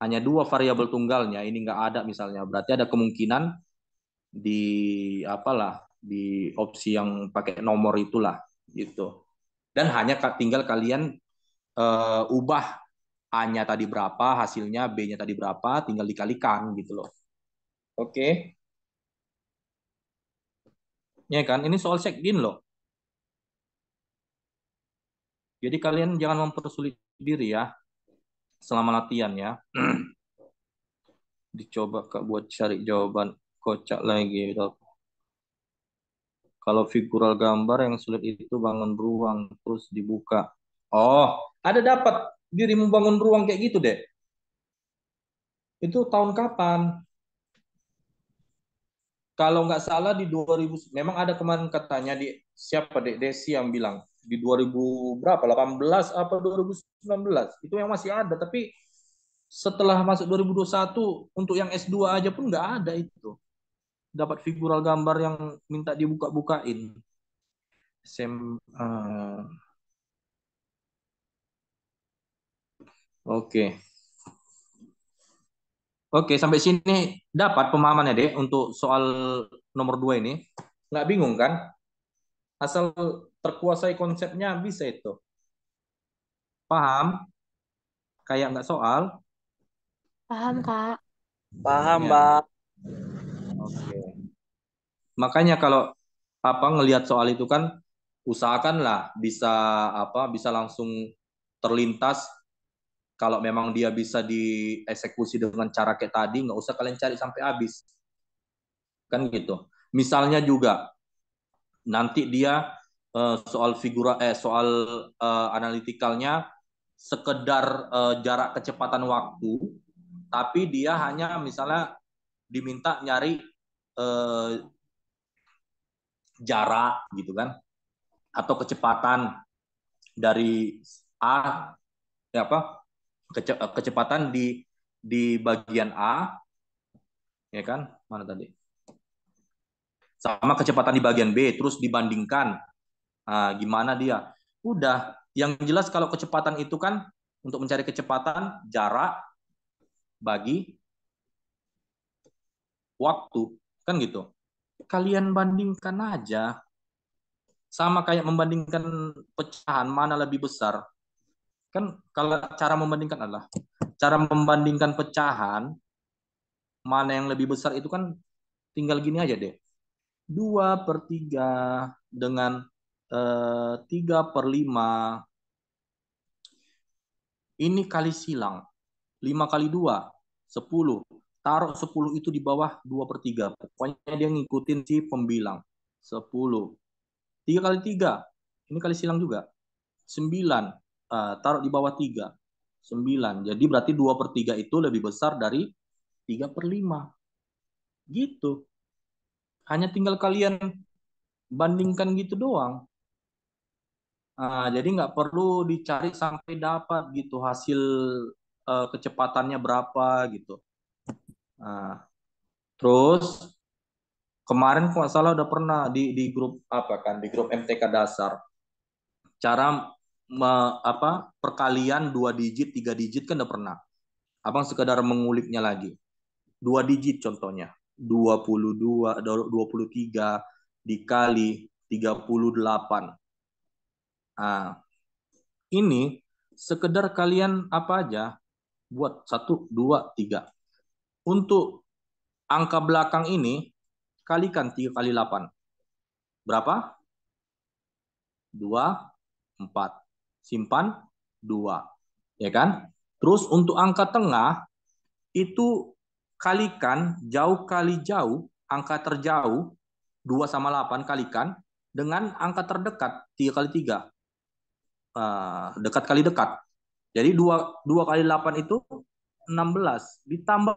hanya 2 variabel tunggalnya, ini nggak ada misalnya, berarti ada kemungkinan di opsi yang pakai nomor itulah gitu. Dan hanya tinggal kalian ubah A-nya tadi berapa, hasilnya B-nya tadi berapa, tinggal dikalikan gitu loh. Oke. Ya kan, ini soal check-in loh. Jadi kalian jangan mempersulit diri ya selama latihan ya. Dicoba Kak buat cari jawaban kocak lagi gitu. Kalau figural gambar yang sulit itu bangun ruang terus dibuka. Oh, ada dapat diri membangun ruang kayak gitu deh. Itu tahun kapan? Kalau nggak salah di 2000, memang ada kemarin katanya di siapa Dek Desi yang bilang di 2000 berapa 18 apa 2019 itu yang masih ada, tapi setelah masuk 2021 untuk yang S2 aja pun nggak ada itu. Dapat figural gambar yang minta dibuka-bukain. Oke. Oke, sampai sini dapat pemahamannya deh untuk soal nomor 2 ini. Nggak bingung kan? Asal terkuasai konsepnya bisa itu. Paham? Kayak nggak soal. Paham, Kak. Paham, Ya. Bang. Oke. Makanya kalau ngelihat soal itu kan usahakanlah bisa langsung terlintas. Kalau memang dia bisa dieksekusi dengan cara kayak tadi, nggak usah kalian cari sampai habis. Kan gitu. Misalnya juga nanti dia soal analitikalnya sekedar jarak kecepatan waktu, tapi dia hanya misalnya diminta nyari eh, jarak gitu kan, atau kecepatan dari A, ya apa, kecepatan di bagian A, ya kan, mana tadi, sama kecepatan di bagian B, terus dibandingkan. Nah, gimana dia? Udah, yang jelas kalau kecepatan itu kan untuk mencari kecepatan jarak bagi waktu, kan gitu. Kalian bandingkan aja, sama kayak membandingkan pecahan mana lebih besar. Kan kalau cara membandingkan adalah cara membandingkan pecahan mana yang lebih besar itu kan tinggal gini aja deh. 2/3 dengan 3/5. Ini kali silang. 5 kali 2, 10. Taruh 10 itu di bawah 2/3. Pokoknya dia ngikutin si pembilang. 10. 3 kali 3. Ini kali silang juga. 9. Taruh di bawah 3. 9. Jadi berarti 2/3 itu lebih besar dari 3/5. Gitu. Hanya tinggal kalian bandingkan gitu doang. Jadi nggak perlu dicari sampai dapat gitu hasil kecepatannya berapa gitu. Nah, terus kemarin kalau nggak salah udah pernah di grup apa kan, di grup MTK dasar, cara perkalian 2 digit 3 digit kan udah pernah. Abang sekedar menguliknya lagi. 2 digit contohnya 23 dikali 38. Nah, ini sekedar kalian apa aja buat 1, 2, 3. Untuk angka belakang ini kalikan 3 kali 8. Berapa? 2, 4. Simpan 2. Ya kan? Terus untuk angka tengah itu kalikan jauh kali jauh, angka terjauh 2 sama 8 kalikan dengan angka terdekat 3 kali 3. Dekat kali dekat. Jadi 2 kali 8 itu 16. Ditambah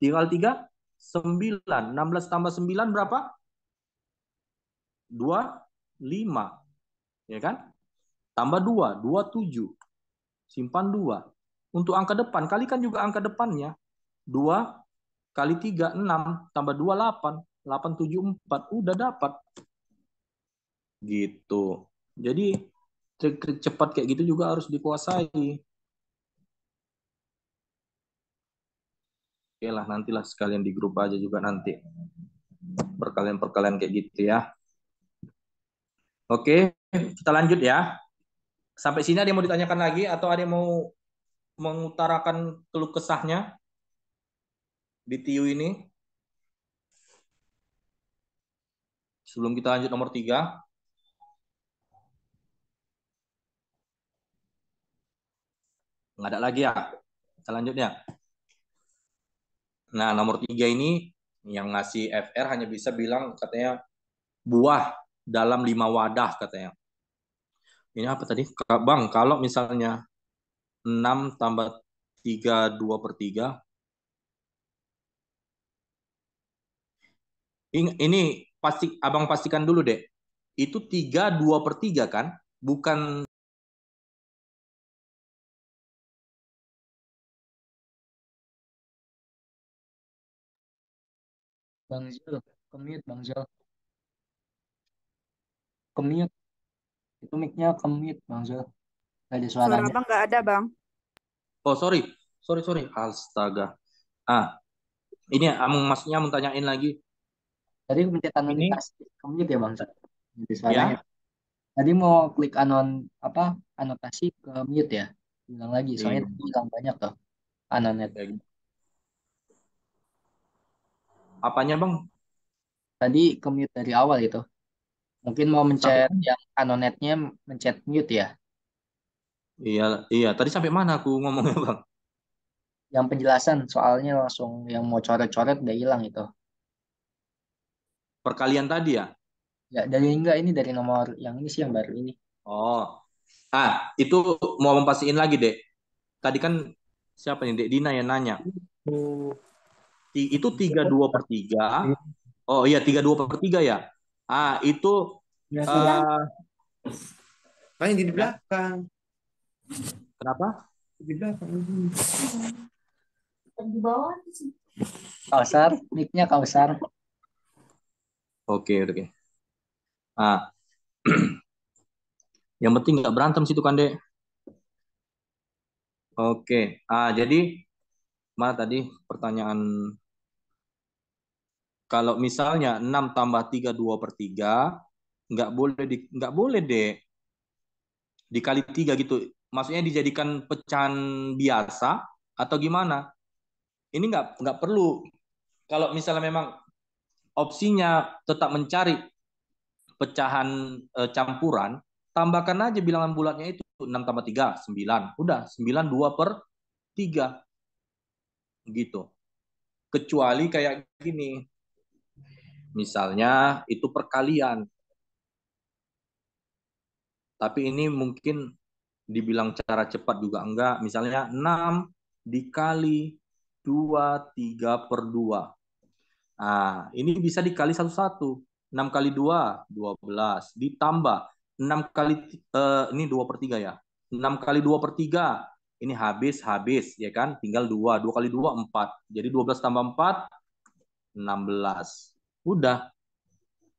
3 kali 3, 9. 16 tambah 9 berapa? 25. Ya kan? Tambah 2, 27. Simpan 2. Untuk angka depan, kalikan juga angka depannya. 2 kali 3, 6. Tambah 2, 8. 8, 7, 4. Udah dapat. Gitu. Jadi trik-trik cepat kayak gitu juga harus dikuasai. Oke lah, nantilah sekalian di grup aja juga nanti. Perkalian-perkalian kayak gitu ya. Oke, kita lanjut ya. Sampai sini ada yang mau ditanyakan lagi atau ada yang mau mengutarakan keluh kesahnya di TIU ini? Sebelum kita lanjut nomor 3. Nggak ada lagi ya? Kita lanjut ya. Nah, nomor 3 ini yang ngasih FR hanya bisa bilang katanya buah dalam 5 wadah katanya. Ini apa tadi? Bang, kalau misalnya 6 tambah 3, 2/3. Ini pasti abang pastikan dulu deh. Itu 3, 2/3 kan? Bukan. Bang Zul, kemute Bang Zul. Kemute. Itu mic-nya kemute Bang Zul. Gak ada Suara suaranya. abang nggak ada, Bang. Oh, sorry. Sorry. Astaga. Ini maksudnya mau tanyain lagi. Tadi pencet Ini anonitas kemute ya Bang Zul. Jadi suaranya. ya. Tadi mau klik anotasi ke mute ya. Bilang lagi, soalnya Iya. tadi bilang banyak tuh anonet. Apanya, Bang? Tadi ke mute dari awal itu. Mungkin mau Sampai mencet mana? yang anonetnya mencet mute ya. Iya. Tadi sampai mana aku ngomongnya, Bang? Yang penjelasan soalnya langsung yang mau coret-coret udah hilang itu. perkalian tadi ya? Ya, ini dari nomor yang ini sih yang baru ini. Oh. Itu mau mempastiin lagi, Dek. Tadi kan siapa nih, Dek Dina yang nanya. Itu 32/3. Oh iya, 32/3 ya. Itu Paling di ya. belakang. Kenapa? Di belakang. Di bawah. Kausar, mic-nya Kausar. Oke. Yang penting nggak berantem situ kan, Dek. Oke. Jadi mana tadi pertanyaan, kalau misalnya 6 tambah 3 2/3, nggak boleh, Dek, dikali 3 gitu. Maksudnya dijadikan pecahan biasa atau gimana? Ini nggak perlu. Kalau misalnya memang opsinya tetap mencari pecahan campuran, tambahkan aja bilangan bulatnya itu 6 tambah 3, 9. Udah, 9 2/3. Gitu. Kecuali kayak gini. Misalnya itu perkalian. Tapi ini mungkin dibilang cara cepat juga enggak. Misalnya 6 dikali 2/3/2. Ini bisa dikali satu-satu. 6 kali 2, 12. Ditambah 6 kali, ini 2/3 ya. 6 kali 2/3, ini habis, ya kan? Tinggal 2. 2 kali 2, 4. Jadi 12 tambah 4, 16. Udah.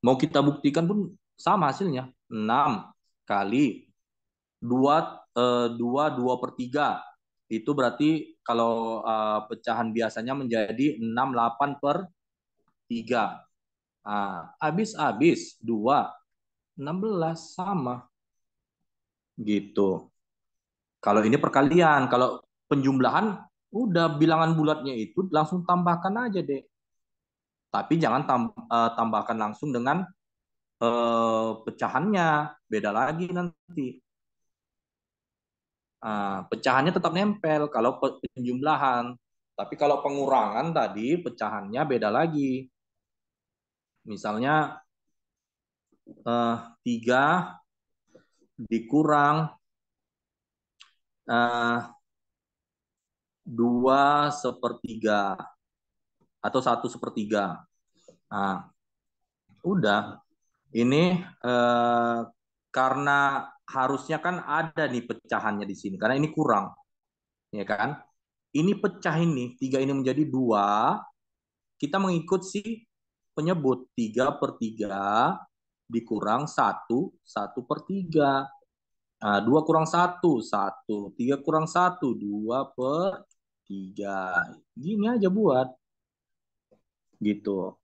Mau kita buktikan pun sama hasilnya. 6 kali 2/3. Itu berarti kalau pecahan biasanya menjadi 6/8/3. Habis 2, 16 sama. Gitu. Kalau ini perkalian, kalau penjumlahan udah bilangan bulatnya itu langsung tambahkan aja deh. Tapi jangan tambahkan langsung dengan pecahannya, beda lagi nanti. Pecahannya tetap nempel kalau penjumlahan. Tapi kalau pengurangan tadi pecahannya beda lagi. Misalnya 3 dikurang 2/3 atau 1/3. Udah. Ini karena harusnya kan ada nih pecahannya di sini, karena ini kurang, ya kan? Ini pecah ini, 3 ini menjadi 2, kita mengikut si penyebut 3/3 dikurang 1, 1/3. 2 kurang 1, 1. 3 kurang 1, 2/3. Gini aja buat. Gitu.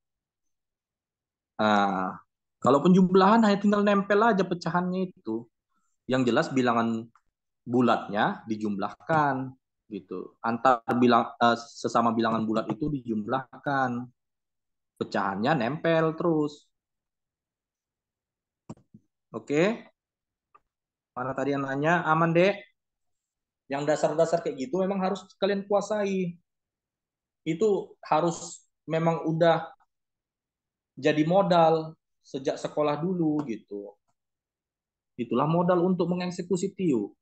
Kalau penjumlahan hanya tinggal nempel aja pecahannya itu. Yang jelas bilangan bulatnya dijumlahkan gitu. Antar sesama bilangan bulat itu dijumlahkan. Pecahannya nempel terus. Oke? Mana tadi yang nanya? Aman, Dek? Yang dasar-dasar kayak gitu memang harus kalian kuasai. Itu harus memang udah jadi modal sejak sekolah dulu gitu. Itulah modal untuk mengeksekusi TIU.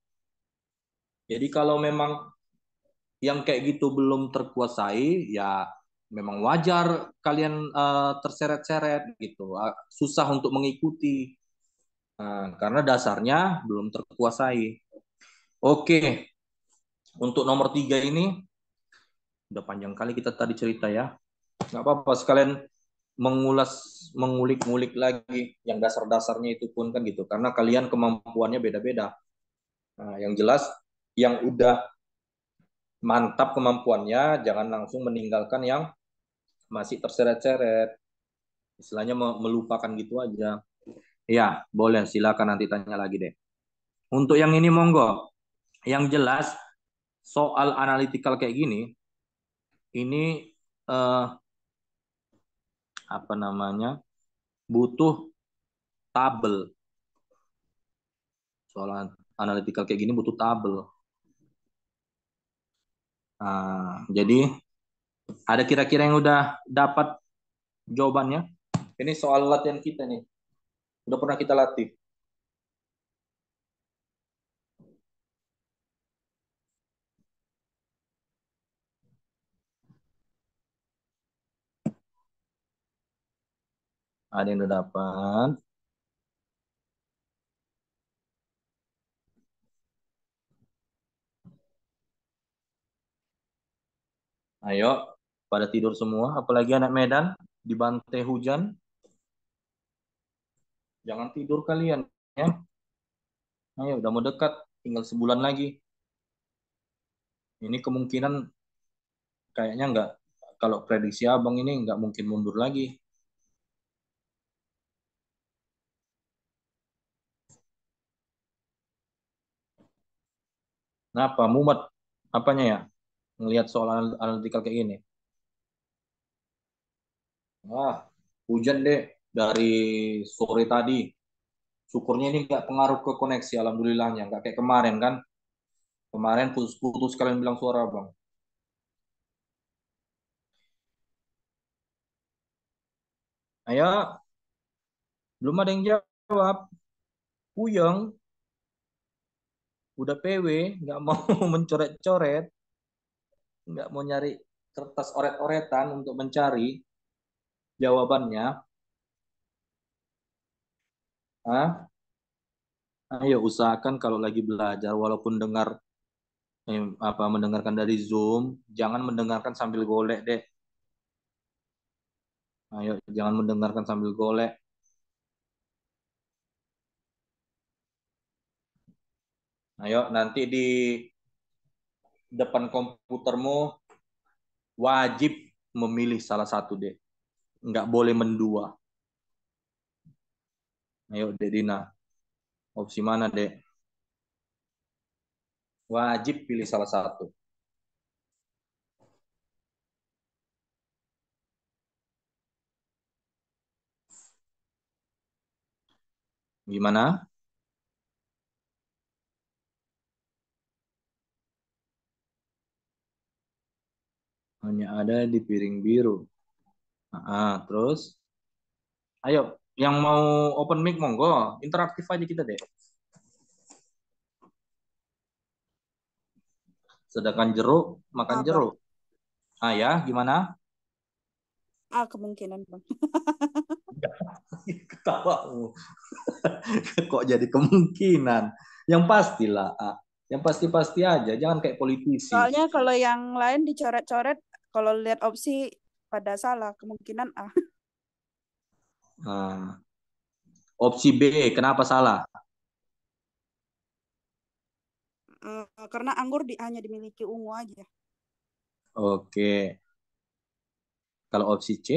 Jadi kalau memang yang kayak gitu belum terkuasai, ya memang wajar kalian terseret-seret gitu, susah untuk mengikuti karena dasarnya belum terkuasai. Oke, untuk nomor 3 ini udah panjang kali kita tadi cerita ya, nggak apa-apa sekalian mengulik-ngulik lagi yang dasar-dasarnya itu pun kan gitu, karena kalian kemampuannya beda-beda. Yang jelas yang udah mantap kemampuannya jangan langsung meninggalkan yang masih terseret-seret, istilahnya melupakan gitu aja. Ya, boleh, silakan nanti tanya lagi deh. Untuk yang ini monggo. Yang jelas soal analitikal kayak gini, ini apa namanya, butuh tabel. Soal analitikal kayak gini butuh tabel. Jadi ada kira-kira yang udah dapat jawabannya? Ini soal latihan kita nih. Udah pernah kita latih. Ada yang udah dapat. Ayo, pada tidur semua. Apalagi anak Medan di bantai hujan. Jangan tidur kalian ya. Ayo, udah mau dekat. Tinggal sebulan lagi. Ini kemungkinan kayaknya nggak. Kalau prediksi abang ini nggak mungkin mundur lagi. Kenapa? Mumet. Apanya ya? Ngelihat soal analitikal kayak gini. Wah, hujan deh dari sore tadi. Syukurnya ini nggak pengaruh ke koneksi, alhamdulillahnya. Nggak kayak kemarin kan. Kemarin putus-putus kalian bilang suara bang. Ayo, belum ada yang jawab. Puyeng, udah PW, nggak mau mencoret-coret, nggak mau nyari kertas oret-oretan untuk mencari jawabannya. Hah? Ayo usahakan kalau lagi belajar, walaupun mendengarkan dari Zoom, jangan mendengarkan sambil golek deh. Ayo, jangan mendengarkan sambil golek. Ayo, nanti di depan komputermu wajib memilih salah satu deh. Nggak boleh mendua. Ayo, Dek Dina. Opsi mana, Dek? Wajib pilih salah satu. Gimana? Hanya ada di piring biru. Terus? Ayo, yang mau open mic monggo. Interaktif aja kita deh. Sedangkan jeruk, makan Bang. jeruk. Ya, gimana? Kemungkinan bang. Ketawamu. Kok jadi kemungkinan? Yang pastilah, yang pasti-pasti aja. Jangan kayak politisi. Soalnya kalau yang lain dicoret-coret, kalau lihat opsi pada salah, kemungkinan A. Opsi B, kenapa salah? Karena anggur hanya dimiliki ungu aja. Oke. Kalau opsi C?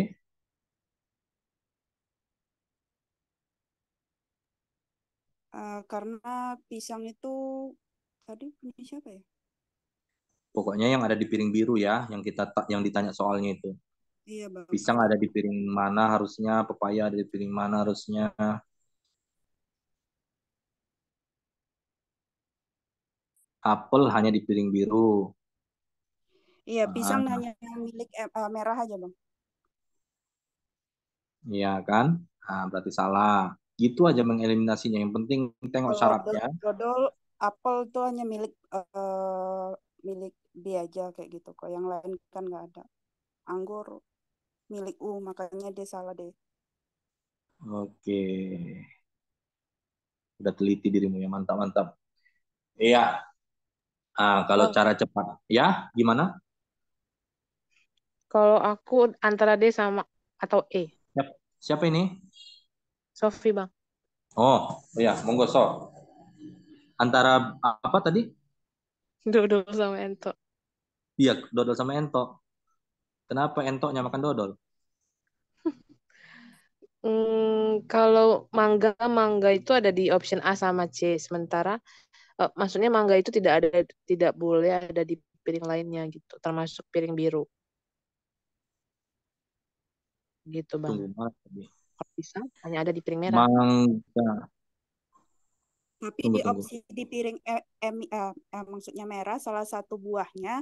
Karena pisang itu tadi punya siapa ya? Pokoknya yang ada di piring biru ya, yang ditanya soalnya itu. Iya bang. Pisang ada di piring mana harusnya, pepaya ada di piring mana harusnya. Apel hanya di piring biru. Iya, pisang hanya milik merah aja bang. Iya kan? Berarti salah. Gitu aja mengeliminasinya. Yang penting tengok syaratnya. Dodol, apel tuh hanya milik milik dia aja kayak gitu. Kok yang lain kan nggak ada. Anggur milik makanya dia salah deh. Oke. Udah teliti dirimu ya, mantap-mantap. Iya. Kalau Bang, cara cepat. Ya, gimana? kalau aku antara D sama atau E. Siapa ini? Sofi, Bang. Oh, iya, monggo so. Antara apa tadi? Dodol sama Ento. Iya, dodol sama entok. Kenapa entoknya makan dodol? Kalau mangga itu ada di option A sama C. Sementara maksudnya mangga itu tidak boleh ada di piring lainnya gitu, termasuk piring biru. Gitu, Bang. Tunggu banget tadi. Kalau pisang hanya ada di piring merah. Mangga. Tapi Tunggu. opsi di piring maksudnya merah, salah satu buahnya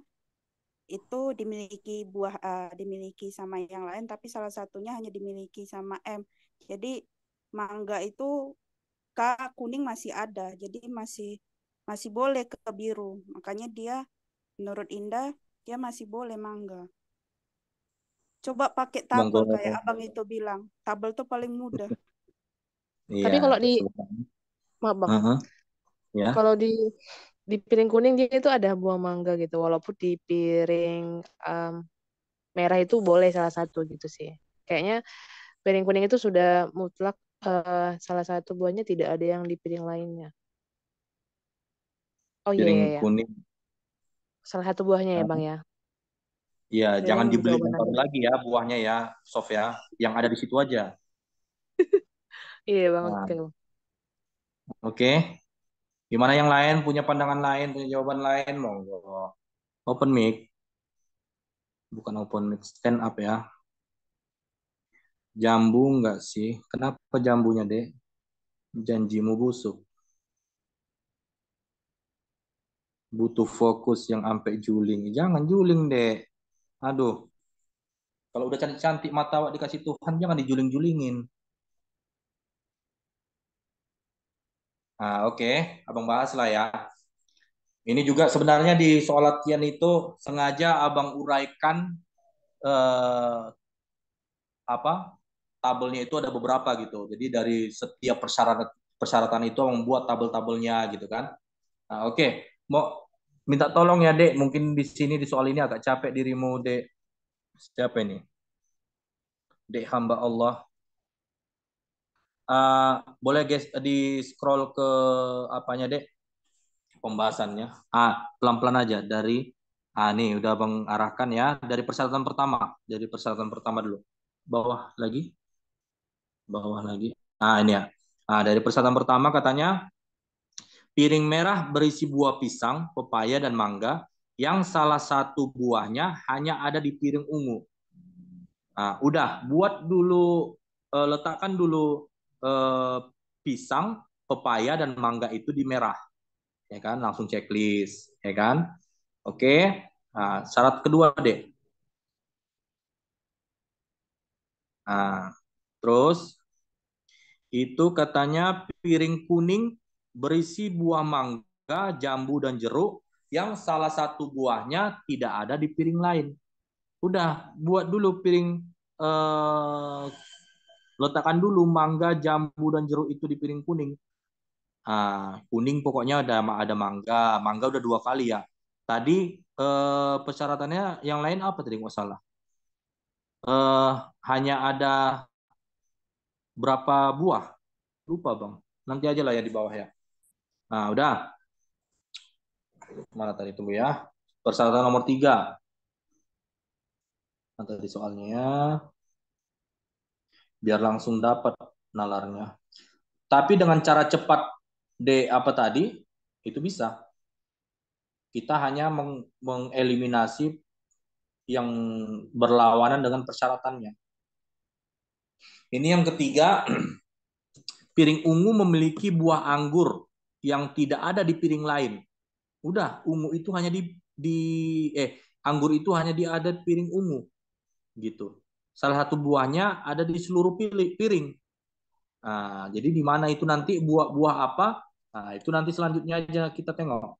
itu dimiliki sama yang lain, tapi salah satunya hanya dimiliki sama M. Jadi mangga itu K kuning masih ada, jadi masih boleh ke biru. Makanya dia menurut Indah dia masih boleh mangga. Coba pakai tabel Monggo. kayak abang itu bilang. Tabel tuh paling mudah. Tapi Iya, kalau di sebenarnya. maaf Bang, Heeh, ya. kalau di piring kuning dia itu ada buah mangga gitu, walaupun di piring merah itu boleh salah satu gitu sih. Kayaknya piring kuning itu sudah mutlak salah satu buahnya tidak ada yang di piring lainnya. Oh iya Piring iya ya, kuning. salah satu buahnya ya Bang Heeh. ya. Iya, jangan Kirain dibeli yang jawaban baru Anda. lagi ya buahnya ya, Sof ya. Yang ada di situ aja. Iya Bang, Nah, oke Bang. oke. Gimana yang lain? Punya pandangan lain, punya jawaban lain? Monggo. Open mic, bukan open mic, stand up ya. Jambu enggak sih? Kenapa jambunya, Dek? Janjimu busuk. Butuh fokus yang sampai juling. Jangan juling, Dek. Aduh, kalau udah cantik-cantik mata awak dikasih Tuhan, jangan dijuling-julingin. Nah, oke. Abang bahas lah ya. Ini juga sebenarnya di soal latihan itu sengaja abang uraikan eh, apa tabelnya itu ada beberapa gitu. Jadi dari setiap persyaratan itu membuat tabel-tabelnya gitu kan. Nah, oke. Mau minta tolong ya, Dek. Mungkin di sini di soal ini agak capek dirimu, Dek. Siapa ini? Dek hamba Allah. Boleh guys di scroll ke apanya, Dek? Pembahasannya. Pelan-pelan aja dari nih udah Bang arahkan ya dari persyaratan pertama. Dari persyaratan pertama dulu. Bawah lagi. Bawah lagi. Ini ya. Dari persyaratan pertama katanya piring merah berisi buah pisang, pepaya dan mangga yang salah satu buahnya hanya ada di piring ungu. Udah buat dulu letakkan dulu pisang, pepaya dan mangga itu di merah. Ya kan? Langsung checklist, ya kan? Oke. Syarat kedua, Dek. Terus itu katanya piring kuning berisi buah mangga, jambu dan jeruk yang salah satu buahnya tidak ada di piring lain. Udah buat dulu piring letakkan dulu mangga, jambu dan jeruk itu di piring kuning. Kuning pokoknya ada mangga, mangga udah 2 kali ya. Tadi persyaratannya yang lain apa tadi nggak salah? Hanya ada berapa buah? Lupa Bang. Nanti aja lah ya di bawah ya. Udah. Mana tadi tunggu ya. Persyaratan nomor 3. Nanti di soalnya ya. Biar langsung dapat nalarnya. Tapi dengan cara cepat apa tadi itu bisa. Kita hanya mengeliminasi yang berlawanan dengan persyaratannya. Ini yang ketiga, piring ungu memiliki buah anggur yang tidak ada di piring lain. Udah, ungu itu hanya anggur itu hanya ada di piring ungu. Gitu. Salah satu buahnya ada di seluruh piring. Jadi di mana itu nanti buah apa? Itu nanti selanjutnya aja kita tengok.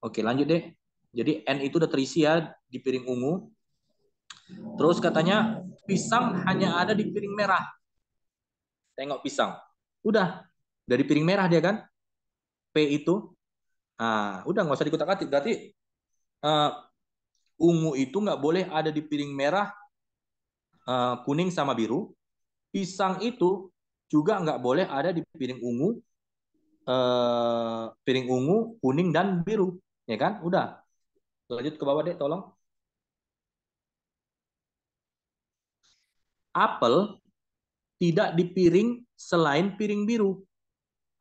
Oke, lanjut deh. Jadi N itu udah terisi ya di piring ungu. Terus katanya pisang hanya ada di piring merah. Tengok pisang. Udah, dari piring merah dia kan? P itu. Udah nggak usah dikutak-atik. Berarti ungu itu nggak boleh ada di piring merah, kuning sama biru. Pisang itu juga nggak boleh ada di piring ungu, kuning dan biru, ya kan? Udah. Lanjut ke bawah deh, tolong. Apel tidak di piring selain piring biru.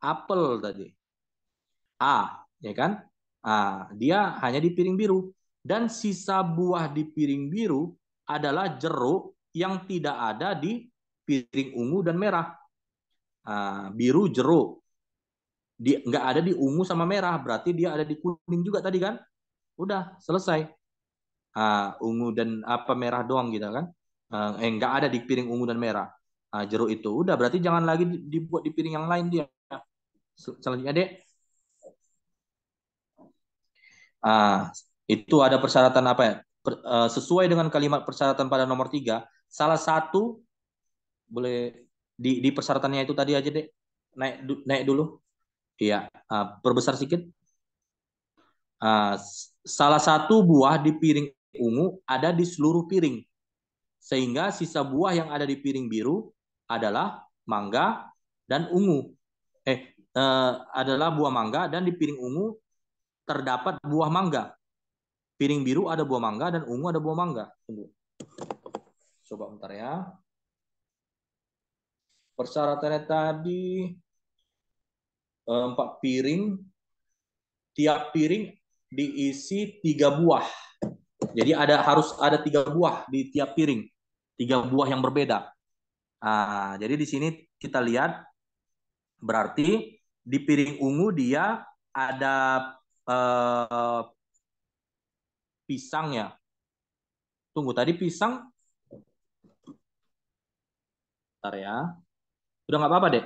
Apel tadi. Ya kan? Dia hanya di piring biru. Dan sisa buah di piring biru adalah jeruk yang tidak ada di piring ungu dan merah. Biru jeruk. Nggak ada di ungu sama merah, berarti dia ada di kuning juga tadi kan? Udah, selesai. Ungu dan apa merah doang gitu kan. Nggak ada di piring ungu dan merah. Jeruk itu udah berarti jangan lagi dibuat di piring yang lain dia. Selanjutnya Dek. Itu ada persyaratan apa ya? Sesuai dengan kalimat persyaratan pada nomor 3, salah satu boleh di persyaratannya itu tadi aja Dek. Naik dulu. Iya, perbesar sedikit. Salah satu buah di piring ungu ada di seluruh piring. Sehingga sisa buah yang ada di piring biru adalah mangga dan ungu. Adalah buah mangga dan di piring ungu terdapat buah mangga. Piring biru ada buah mangga dan ungu ada buah mangga. Tunggu. Coba bentar ya. Persyaratannya tadi 4 piring. Tiap piring diisi 3 buah. Jadi harus ada 3 buah di tiap piring. 3 buah yang berbeda. Jadi di sini kita lihat berarti di piring ungu dia ada pisang ya. Tunggu, tadi pisang. Bentar ya. Udah nggak apa-apa deh.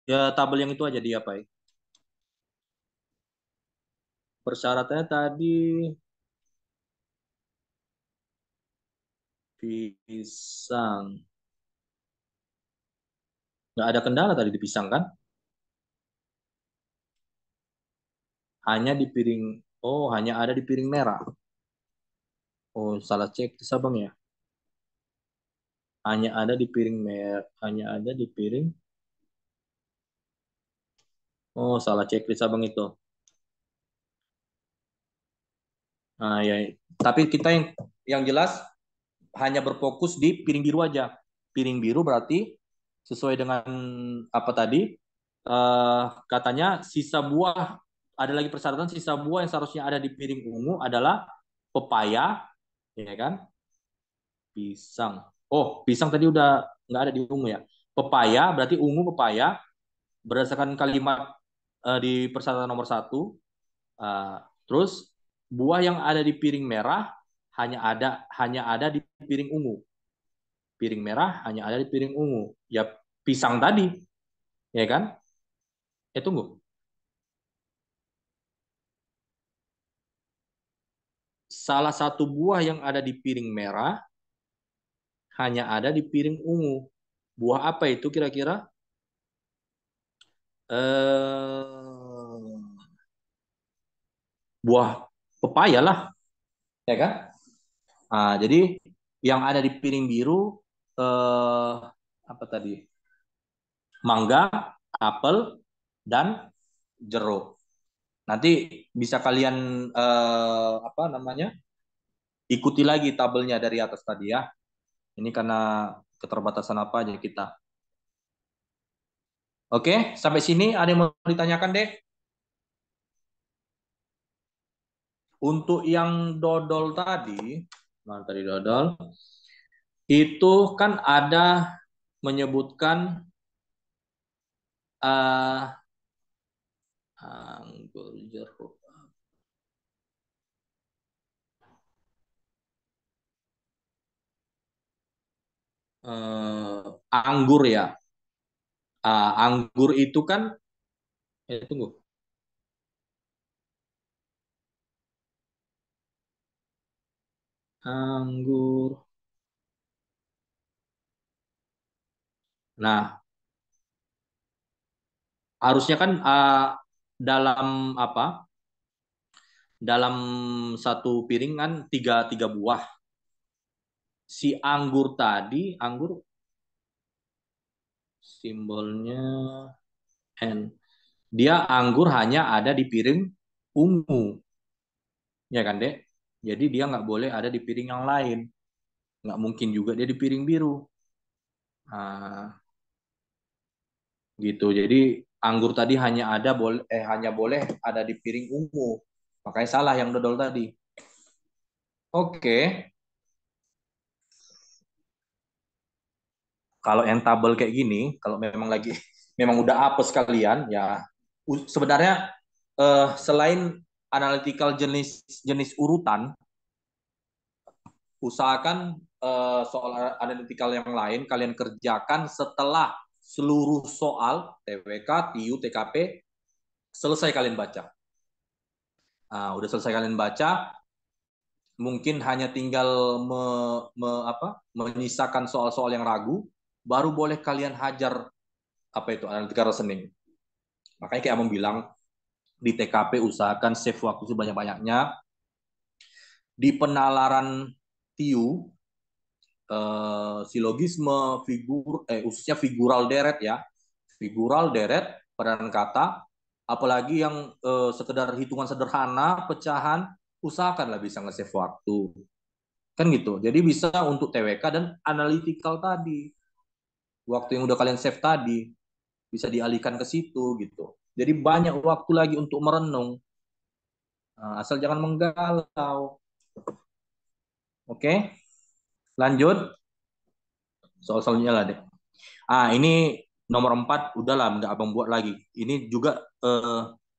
Ya tabel yang itu aja diapain. Persyaratannya tadi pisang. Nggak ada kendala tadi di pisang kan? Hanya di piring. Oh, hanya ada di piring merah. Oh, salah cek sabang ya. Hanya ada di piring merah. Hanya ada di piring. Oh, salah cek sabang itu. Ya. Tapi kita yang jelas hanya berfokus di piring biru aja. Piring biru berarti sesuai dengan apa tadi? Katanya sisa buah, ada lagi persyaratan sisa buah yang seharusnya ada di piring ungu adalah pepaya, ya kan? Pisang. Oh, pisang tadi udah nggak ada di ungu ya. Pepaya berarti ungu pepaya berdasarkan kalimat di persyaratan nomor 1. Terus buah yang ada di piring merah hanya ada di piring ungu. Piring merah hanya ada di piring ungu. Ya pisang tadi, ya kan? Tunggu. Salah satu buah yang ada di piring merah hanya ada di piring ungu. Buah apa itu kira-kira? Buah pepaya lah, ya kan? Jadi yang ada di piring biru apa tadi? Mangga, apel, dan jeruk. Nanti bisa kalian apa namanya? Ikuti lagi tabelnya dari atas tadi ya. Ini karena keterbatasan apa aja kita. Oke, sampai sini ada yang mau ditanyakan, Dek? Untuk yang dodol tadi, mana tadi dodol? Itu kan ada menyebutkan anggur jeruk. Anggur ya. Anggur itu kan tunggu. Anggur. Nah, harusnya kan dalam apa? Dalam satu piring kan tiga buah. Si anggur tadi, anggur simbolnya N. Dia anggur hanya ada di piring ungu. Ya kan, Dek? Jadi dia nggak boleh ada di piring yang lain. Nggak mungkin juga dia di piring biru. Gitu. Jadi anggur tadi hanya boleh ada di piring ungu. Makanya salah yang dodol tadi. Oke. Kalau yang tabel kayak gini, kalau memang udah apes sekalian, ya sebenarnya selain analytical jenis urutan, usahakan soal analytical yang lain kalian kerjakan setelah seluruh soal TWK, TIU, TKP selesai kalian baca. Udah selesai kalian baca, mungkin hanya tinggal menyisakan soal-soal yang ragu, baru boleh kalian hajar analytical reasoning. Makanya kayak Amang bilang, di TKP usahakan save waktu sebanyak-banyaknya. Di penalaran TIU, silogisme, khususnya figural deret ya. Figural deret, peranan kata, apalagi yang sekedar hitungan sederhana, pecahan, usahakanlah bisa nge-save waktu. Kan gitu. Jadi bisa untuk TWK dan analytical tadi. Waktu yang udah kalian save tadi, bisa dialihkan ke situ gitu. Jadi banyak waktu lagi untuk merenung. Asal jangan menggalau. Oke, lanjut. Soal selanjutnya lah deh. Ini nomor 4, udahlah, nggak abang buat lagi. Ini juga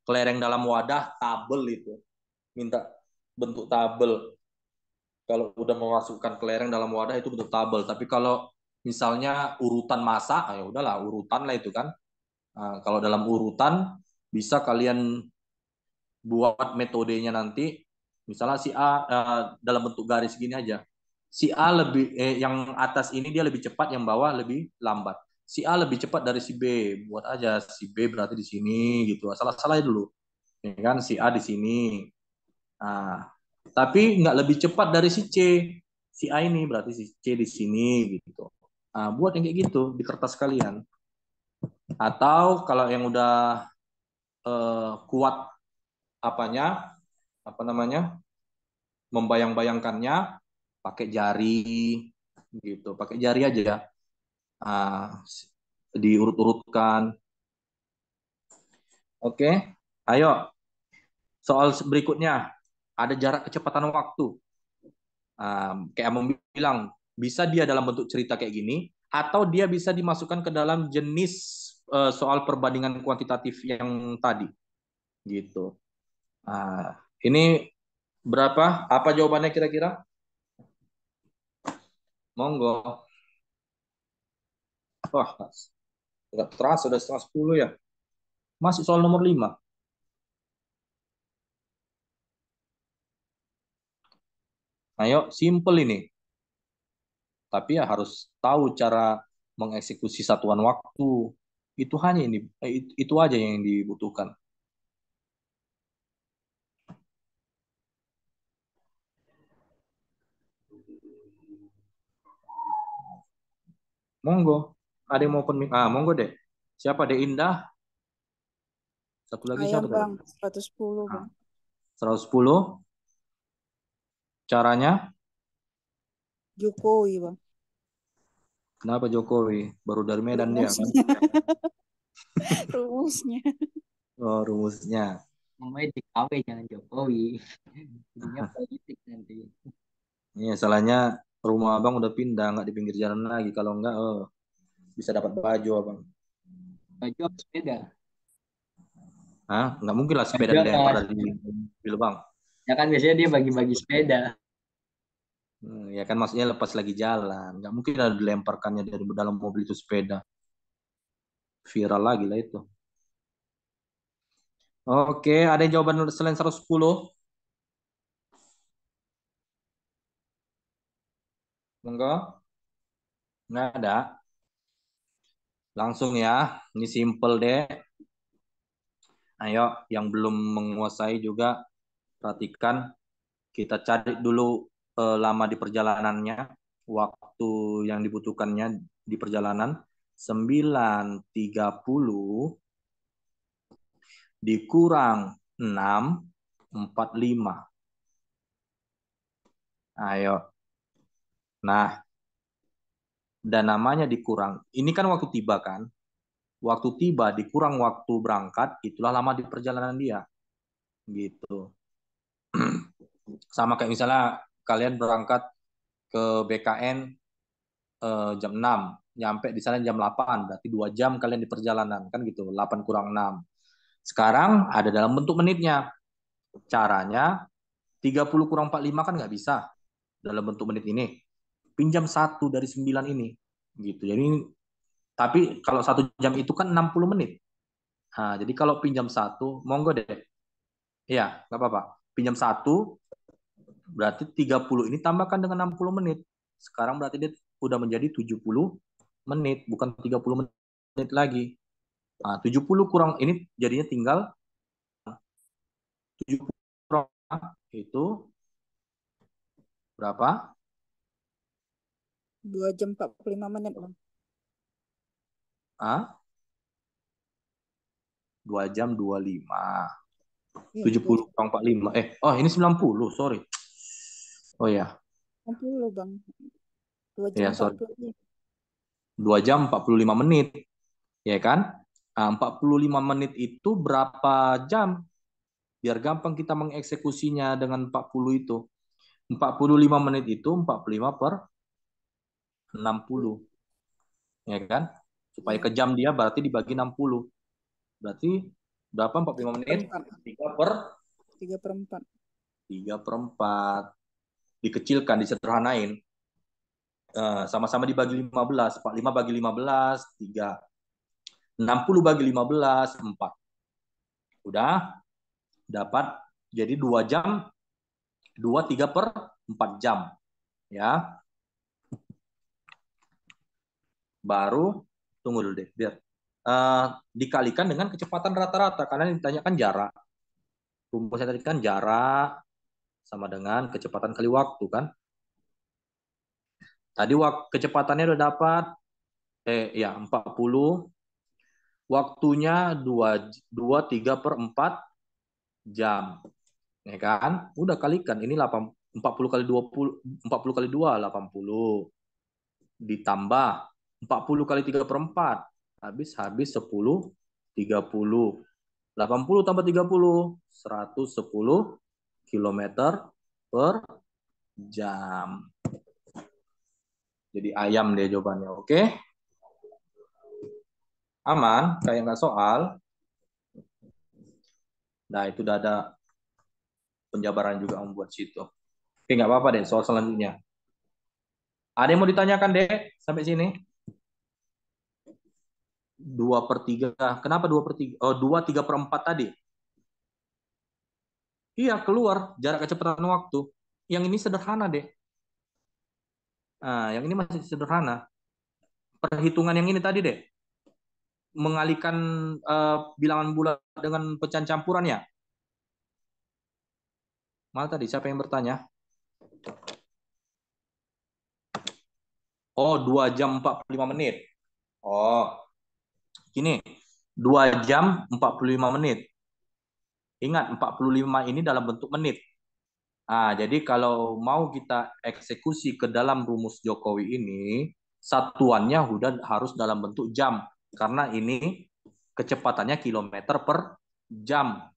kelereng dalam wadah, tabel itu. Minta bentuk tabel. Kalau udah memasukkan kelereng dalam wadah itu bentuk tabel. Tapi kalau misalnya urutan masa, ya udahlah, urutan lah itu kan. Kalau dalam urutan, bisa kalian buat metodenya nanti. Misalnya si A dalam bentuk garis gini aja. Si A yang atas ini dia lebih cepat, yang bawah lebih lambat. Si A lebih cepat dari si B, buat aja si B berarti di sini gitu. Salah-salah dulu, ya kan? Si A di sini. Tapi nggak lebih cepat dari si C. Si A ini berarti si C di sini gitu. Buat yang kayak gitu di kertas kalian. Atau kalau yang udah kuat membayang-bayangkannya, pakai jari gitu, pakai jari aja. Diurut-urutkan. Oke, ayo soal berikutnya, ada jarak kecepatan waktu. Kayak Amang bilang, bisa dia dalam bentuk cerita kayak gini, atau dia bisa dimasukkan ke dalam jenis soal perbandingan kuantitatif yang tadi gitu. Ini berapa? Apa jawabannya kira-kira? Monggo. Wah, nggak terasa sudah 9:30 ya. Masih soal nomor 5. Ayo, simple ini. Tapi ya harus tahu cara mengeksekusi satuan waktu. Itu hanya itu aja yang dibutuhkan. Monggo. Ada yang mau open mic? Monggo deh. Siapa deh? Indah? Satu lagi Ayam siapa bang, tadi? 110 bang. 110. Caranya? Jokowi bang. Kenapa Jokowi? Baru dari Medan dia kan? Rumusnya. Oh, rumusnya. Namanya JKW, jangan Jokowi. Jadinya politik nanti. Ini salahnya rumah abang udah pindah, nggak di pinggir jalan lagi. Kalau nggak, bisa dapat baju abang. Baju apa sepeda? Nggak mungkin lah sepeda Baju dilempar apa? dari mobil bang. Ya kan biasanya dia bagi-bagi sepeda. Ya kan maksudnya lepas lagi jalan. Nggak mungkin ada dilemparkannya dari dalam mobil itu sepeda. Viral lagi lah itu. Oke, ada yang jawaban selain 110? Monggo. Nggak ada. Langsung ya. Ini simple deh. Ayo, yang belum menguasai juga perhatikan. Kita cari dulu lama di perjalanannya. Waktu yang dibutuhkannya di perjalanan. 9.30 dikurang 6.45. Ayo. Nah, dan namanya dikurang. Ini kan waktu tiba kan? Waktu tiba dikurang waktu berangkat, itulah lama di perjalanan dia. Gitu. Sama kayak misalnya kalian berangkat ke BKN jam 6, nyampe di sana jam 8, berarti 2 jam kalian di perjalanan, kan gitu, 8 kurang 6. Sekarang ada dalam bentuk menitnya. Caranya 30 kurang 45 kan nggak bisa. dalam bentuk menit ini. Pinjam 1 dari 9 ini. Gitu. Jadi tapi kalau 1 jam itu kan 60 menit. Nah, jadi kalau pinjam 1, monggo deh. Iya, nggak apa-apa. Pinjam 1, berarti 30 ini tambahkan dengan 60 menit. Sekarang berarti dia udah menjadi 70 menit, bukan 30 menit lagi. Nah, 70 kurang, ini jadinya tinggal 70 kurang itu berapa? 2 jam 45 menit, Bang. Ah, 2 jam 25. Iya, 70 kurang 45. Oh ini 90, sorry. Oh ya, 60, Bang. 2 ya jam sorry. 40. 2 jam 45 menit. Ya kan? Nah, 45 menit itu berapa jam? Biar gampang kita mengeksekusinya dengan 40 itu. 45 menit itu 45 per 60. Ya kan? Supaya ke jam dia berarti dibagi 60. Berarti berapa 45 menit? 3 per 3/4. 3/4. Dikecilkan, disederhanain. Sama-sama dibagi 15. 45 bagi 15, 3. 60 bagi 15, 4. Udah dapat jadi 2 jam, 3/4 jam. Ya. Baru, tunggu dulu deh, biar dikalikan dengan kecepatan rata-rata. Karena ditanyakan jarak. Rumusnya tadi kan jarak sama dengan kecepatan kali waktu kan. Tadi kecepatannya udah dapat, 40. Waktunya 3/4 jam. Ya kan? Udah kalikan. Ini 40 kali 20, 40 kali 2, 80. Ditambah 40 kali 3/4. Habis 10, 30. 80 tambah 30, 110 kilometer per jam. Jadi ayam deh jawabannya, oke? Aman, kayak nggak soal. Nah, itu udah ada penjabaran juga Om buat situ. Oke, nggak apa-apa deh soal selanjutnya. Ada yang mau ditanyakan deh sampai sini? 2/3. Kenapa 2/3? Oh, 2 3/4 tadi. Iya, keluar jarak kecepatan waktu. Yang ini sederhana deh. Nah, yang ini masih sederhana. Perhitungan yang ini tadi deh. Mengalihkan bilangan bulat dengan pecahan campurannya. Mana tadi? Siapa yang bertanya? Oh, 2 jam 45 menit. Oh, gini. 2 jam 45 menit. Ingat, 45 ini dalam bentuk menit. Nah, jadi kalau mau kita eksekusi ke dalam rumus Jokowi ini, satuannya udah harus dalam bentuk jam. Karena ini kecepatannya kilometer per jam.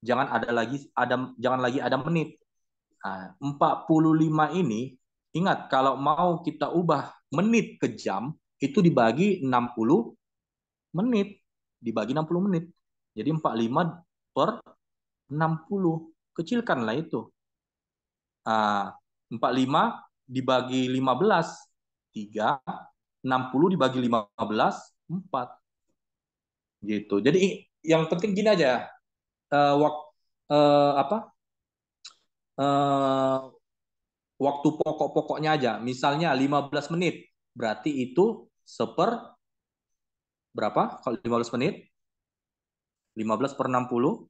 Jangan lagi ada menit. Nah, 45 ini, ingat kalau mau kita ubah menit ke jam, itu dibagi 60 menit. Dibagi 60 menit. Jadi 45 per 60. Kecilkanlah itu. 45 dibagi 15, 3. 60 dibagi 15, 4. Gitu. Jadi yang penting gini aja. Waktu pokok-pokoknya aja. Misalnya 15 menit. Berarti itu berapa? Kalau 15 menit? 15 per 60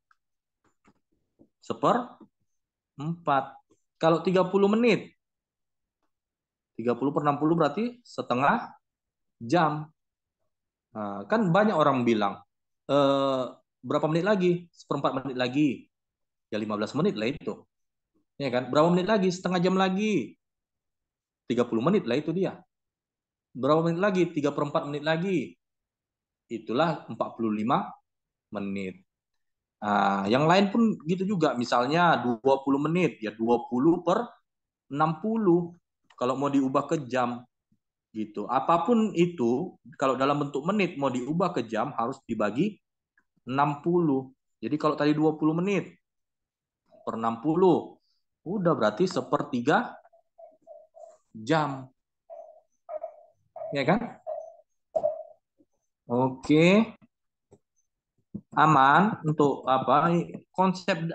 4. Kalau 30 menit, 30 per 60 berarti setengah jam. Nah, kan banyak orang bilang, berapa menit lagi? 1/4 menit lagi. Ya 15 menit lah itu. Ya kan? Berapa menit lagi? Setengah jam lagi. 30 menit lah itu dia. Berapa menit lagi? 3/4 menit lagi. Itulah 45 menit. Nah, yang lain pun gitu juga. Misalnya 20 menit. Ya 20 per 60. Kalau mau diubah ke jam. Gitu. Apapun itu, kalau dalam bentuk menit mau diubah ke jam harus dibagi 60. Jadi kalau tadi 20 menit per 60, udah berarti 1/3 jam. Ya kan? Oke, aman untuk apa? Konsep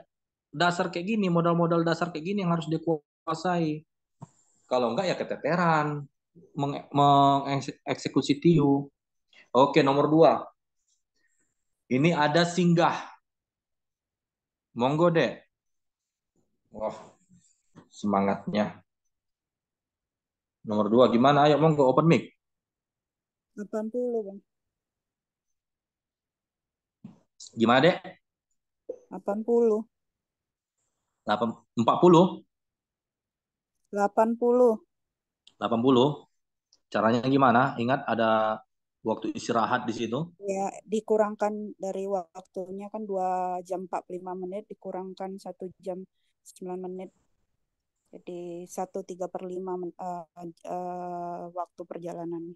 dasar kayak gini, modal-modal dasar kayak gini yang harus dikuasai. Kalau enggak ya keteteran mengeksekusi TIU. Oke, nomor 2. Ini ada singgah. Monggo deh. Wah, semangatnya. Nomor 2 gimana? Ayo monggo open mic. 80, Bang. Gimana deh? 80. 40? 80. 80? Caranya gimana? Ingat ada waktu istirahat di situ. Ya, dikurangkan dari waktunya kan 2 jam 45 menit, dikurangkan 1 jam 9 menit. Jadi 1/3/5 waktu perjalanan.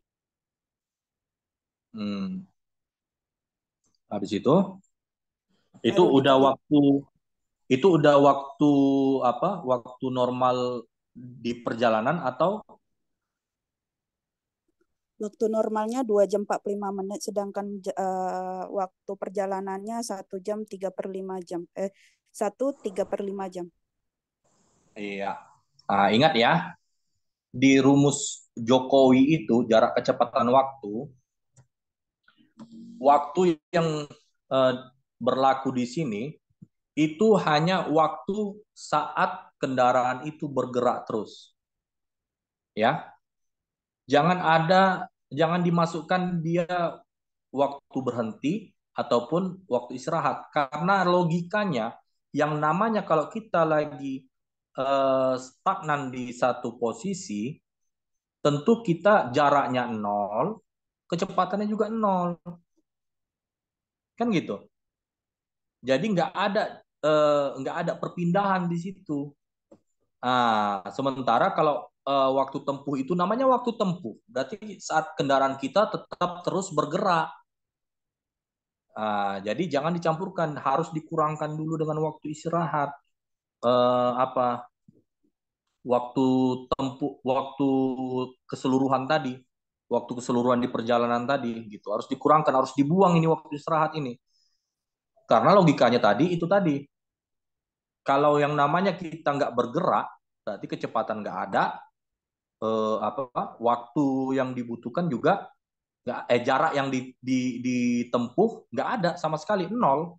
Habis itu Baru udah dikali waktu apa? Waktu normal di perjalanan atau waktu normalnya 2 jam 45 menit, sedangkan waktu perjalanannya 1 jam 3/5 jam. 1/3/5 jam. iya. Nah, ingat ya, di rumus Jokowi itu jarak kecepatan waktu yang berlaku di sini itu hanya waktu saat kendaraan itu bergerak terus. Ya. Jangan dimasukkan dia waktu berhenti ataupun waktu istirahat karena logikanya yang namanya kalau kita lagi stagnan di satu posisi, tentu kita jaraknya nol, kecepatannya juga nol, kan gitu. Jadi nggak ada perpindahan di situ. Sementara kalau waktu tempuh itu namanya waktu tempuh, berarti saat kendaraan kita tetap terus bergerak. Jadi jangan dicampurkan, harus dikurangkan dulu dengan waktu istirahat. Apa waktu tempuh, waktu keseluruhan tadi, waktu keseluruhan di perjalanan tadi, gitu harus dikurangkan, harus dibuang ini waktu istirahat ini. Karena logikanya tadi itu tadi, kalau yang namanya kita nggak bergerak, berarti kecepatan nggak ada, waktu yang dibutuhkan juga nggak, jarak yang ditempuh nggak ada sama sekali, nol.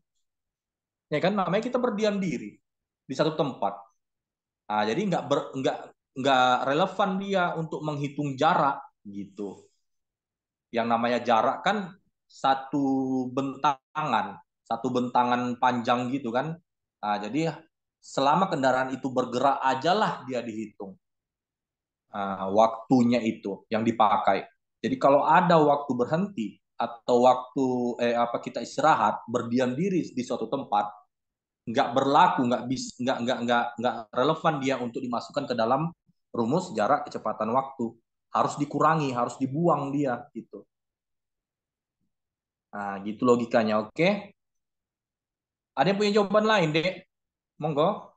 Ya kan namanya kita berdiam diri di satu tempat. Jadi nggak relevan dia untuk menghitung jarak gitu. Yang namanya jarak kan satu bentangan, satu bentangan panjang gitu kan. Jadi selama kendaraan itu bergerak ajalah dia dihitung. Waktunya itu yang dipakai. Jadi kalau ada waktu berhenti atau waktu kita istirahat, berdiam diri di suatu tempat, nggak berlaku, nggak relevan dia untuk dimasukkan ke dalam rumus jarak kecepatan waktu. Harus dikurangi, harus dibuang dia gitu. Gitu logikanya. Oke. Ada yang punya jawaban lain, Dek? Monggo.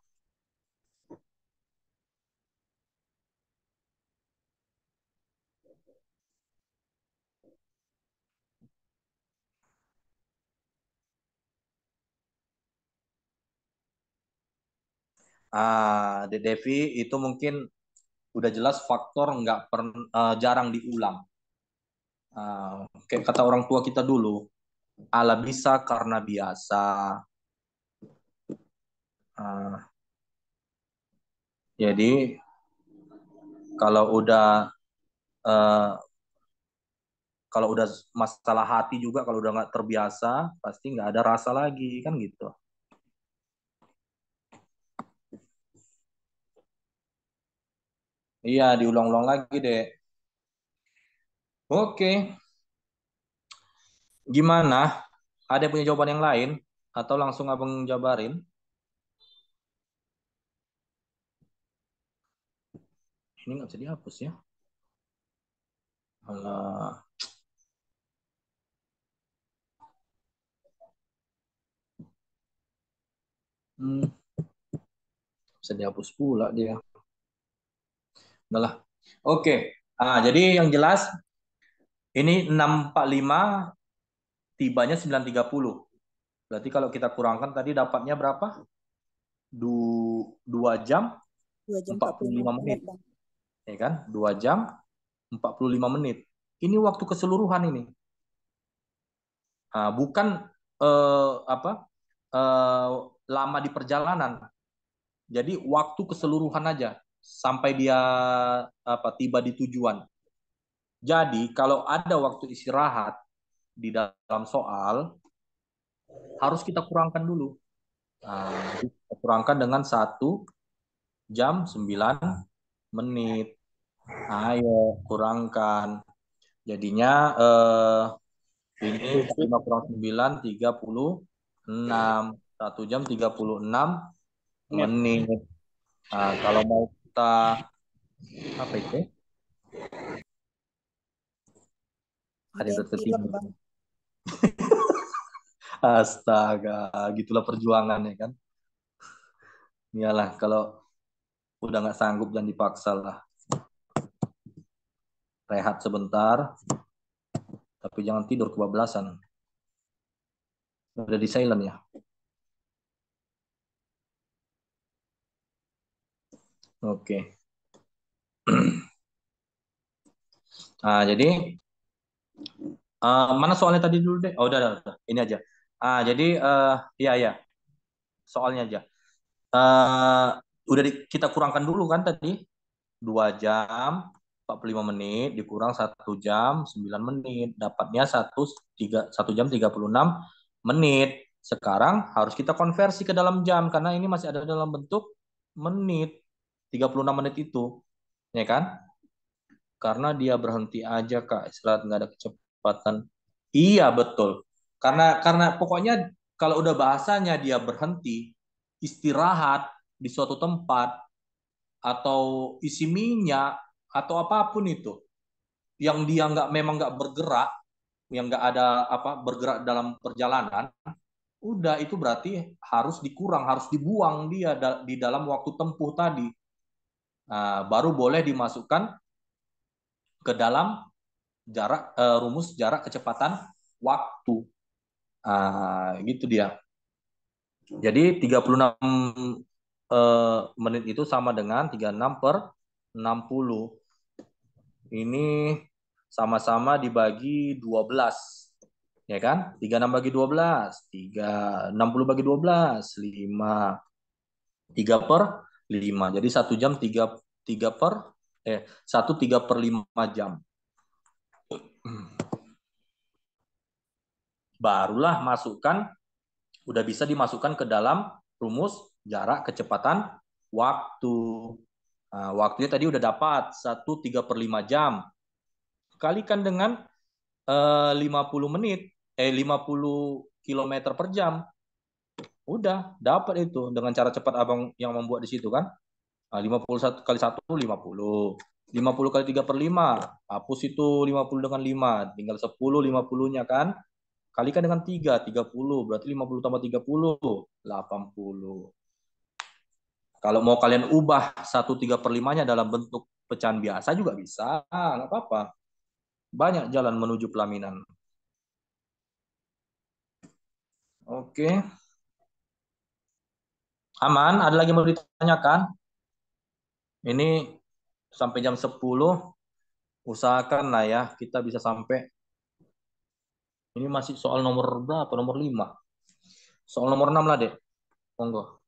Dek Devi itu mungkin udah jelas faktor nggak jarang diulang. Kayak kata orang tua kita dulu, ala bisa karena biasa. Jadi kalau udah uh, kalau udah masalah hati juga, kalau udah nggak terbiasa pasti nggak ada rasa lagi kan gitu. Iya, diulang-ulang lagi deh. Oke, gimana? Ada yang punya jawaban yang lain atau langsung abang jabarin? Ini nggak bisa dihapus ya. Alah. Bisa dihapus pula dia. Udahlah. Oke. Jadi yang jelas ini 6.45, tibanya 9.30. Berarti kalau kita kurangkan tadi dapatnya berapa? 2 jam 2 jam 45 45 menit, menit. Bang. Ya kan? 2 jam 45 menit. Ini waktu keseluruhan ini. Bukan apa lama di perjalanan. Jadi waktu keseluruhan aja sampai dia tiba di tujuan. Jadi kalau ada waktu istirahat di dalam soal harus kita kurangkan dulu. Jadi kita kurangkan dengan 1 jam 9 menit. Ayo kurangkan. Jadinya ini 5 kurang 9, 36. 1 jam 36 menit. Kalau mau kita apa itu? Ada yang Film, tertidur. Bang. Astaga, gitulah perjuangan ya kan. Iyalah, kalau udah nggak sanggup jangan dipaksa lah. Rehat sebentar, tapi jangan tidur kebablasan. Udah di silent ya. Oke. Jadi mana soalnya tadi dulu deh? Oh, udah. Ini aja. Jadi ya soalnya aja. Udah kita kurangkan dulu kan tadi 2 jam 45 menit dikurang 1 jam 9 menit, dapatnya 1 jam 36 menit. Sekarang harus kita konversi ke dalam jam karena ini masih ada dalam bentuk menit. 36 menit itu, ya kan? Karena dia berhenti aja Kak, istirahat nggak ada kecepatan. Iya betul. Karena pokoknya kalau udah bahasanya dia berhenti, istirahat di suatu tempat atau isi minyak atau apapun itu yang dia memang nggak bergerak, yang nggak ada bergerak dalam perjalanan, udah itu berarti harus dikurang, harus dibuang dia di dalam waktu tempuh tadi. Baru boleh dimasukkan ke dalam rumus jarak kecepatan waktu. Gitu dia. Jadi 36 menit itu sama dengan 36/60. Ini sama-sama dibagi 12. Ya kan? 36 bagi 12, 60 bagi 12, 5. 3/5. Jadi 1 jam 3/5 jam. Barulah udah bisa dimasukkan ke dalam rumus jarak kecepatan waktu. Waktunya tadi udah dapat 1 3/5 jam. Kalikan dengan 50 menit, 50 kilometer per jam. Udah dapat itu dengan cara cepat abang yang membuat di situ kan. 51 kali 1 50. 50 kali 3/5. Hapus itu 50 dengan 5. Tinggal 10 50-nya kan. Kalikan dengan 3, 30. Berarti 50 tambah 30, 80. Kalau mau kalian ubah 1 3/5-nya dalam bentuk pecahan biasa juga bisa. Nggak apa-apa. Banyak jalan menuju pelaminan. Oke. Aman? Ada lagi mau ditanyakan? Ini sampai jam 10. Usahakan lah ya kita bisa sampai. Ini masih soal nomor berapa? Nomor 5. Soal nomor 6 lah, Dek. Monggo.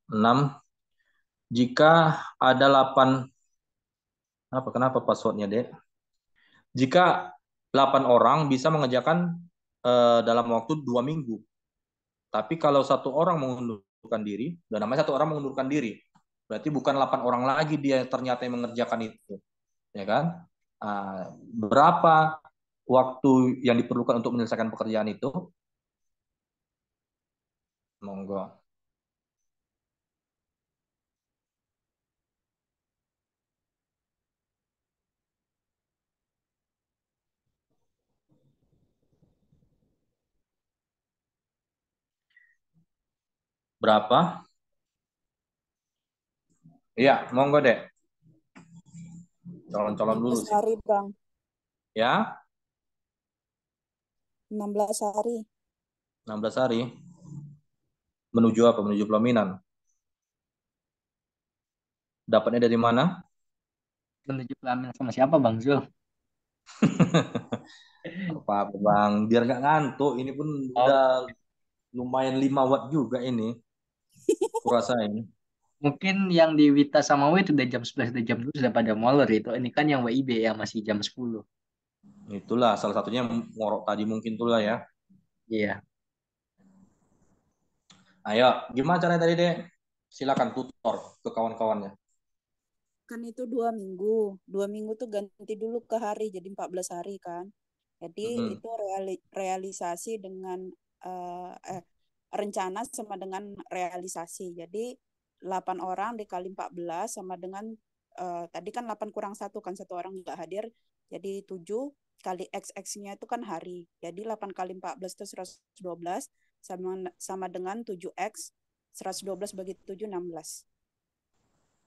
6. Jika ada 8. Kenapa passwordnya, Dek? Jika 8 orang bisa mengerjakan dalam waktu 2 minggu. Tapi kalau satu orang mengundurkan diri, dan namanya satu orang mengundurkan diri, berarti bukan 8 orang lagi dia ternyata yang mengerjakan itu. Ya kan? Berapa waktu yang diperlukan untuk menyelesaikan pekerjaan itu? Monggo. Berapa? Iya, monggo deh. Calon-calon dulu 16 sih. hari, Bang. Ya, 16 hari. 16 hari. Menuju apa? Menuju pelaminan. Dapatnya dari mana? Menuju pelaminan sama siapa Bang Zul? Apa, Bang? Biar nggak ngantuk. Ini pun Oh, udah lumayan 5 watt juga ini. Kurasain. mungkin yang di Wita sama W itu udah jam 11, udah jam 12 udah pada molor itu. Ini kan yang WIB yang masih jam 10. Itulah salah satunya yang ngorok tadi mungkin itulah ya. Iya. Ayo, gimana caranya tadi deh? Silakan tutor ke kawan-kawannya. Kan itu 2 minggu. 2 minggu tuh ganti dulu ke hari, jadi 14 hari kan. Jadi Mm-mm. itu realisasi dengan rencana sama dengan realisasi. Jadi 8 orang dikali 14 sama dengan tadi kan 8 kurang 1 kan, 1 orang nggak hadir. Jadi 7 kali XX-nya itu kan hari. Jadi 8 kali 14 itu 112 sama dengan 7X. 112 bagi 7, 16.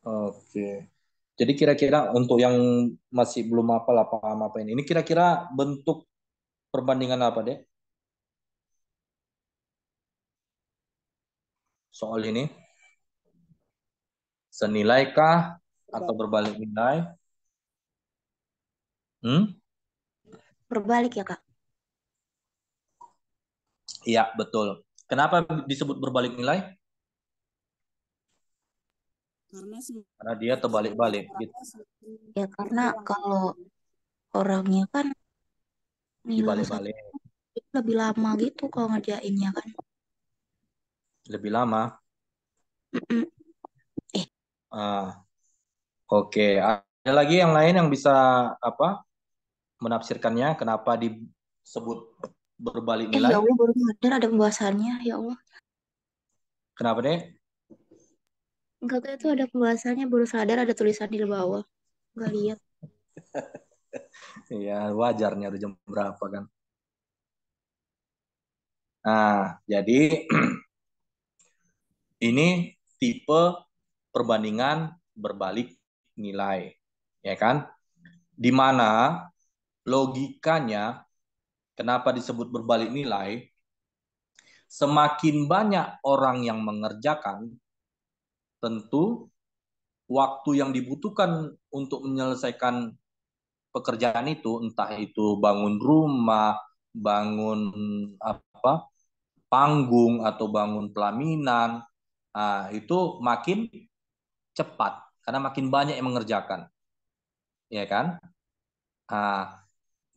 Oke. Jadi kira-kira untuk yang masih belum hafal apa ini kira-kira bentuk perbandingan apa deh soal ini? Senilaikah atau berbalik nilai? Berbalik ya, Kak? Iya, betul. Kenapa disebut berbalik nilai? Karena dia terbalik-balik. Gitu. Ya karena kalau orangnya kan ngilang satu Dibalik-balik. lebih lama gitu kalau ngerjainnya kan. Lebih lama. Mm-mm. Oke. Ada lagi yang lain yang bisa apa menafsirkannya? Kenapa disebut berbalik Ya nilai? Allah baru sadar ada pembahasannya, ya Allah. Kenapa deh? Enggak kayak itu ada pembahasannya, baru sadar ada tulisan di bawah. Enggak lihat. Ya wajarnya udah jam berapa kan? Nah, jadi ini tipe perbandingan berbalik nilai, ya kan? Di mana logikanya kenapa disebut berbalik nilai? Semakin banyak orang yang mengerjakan, tentu waktu yang dibutuhkan untuk menyelesaikan pekerjaan itu, entah itu bangun rumah, bangun apa, panggung atau bangun pelaminan, itu makin cepat karena makin banyak yang mengerjakan, ya kan?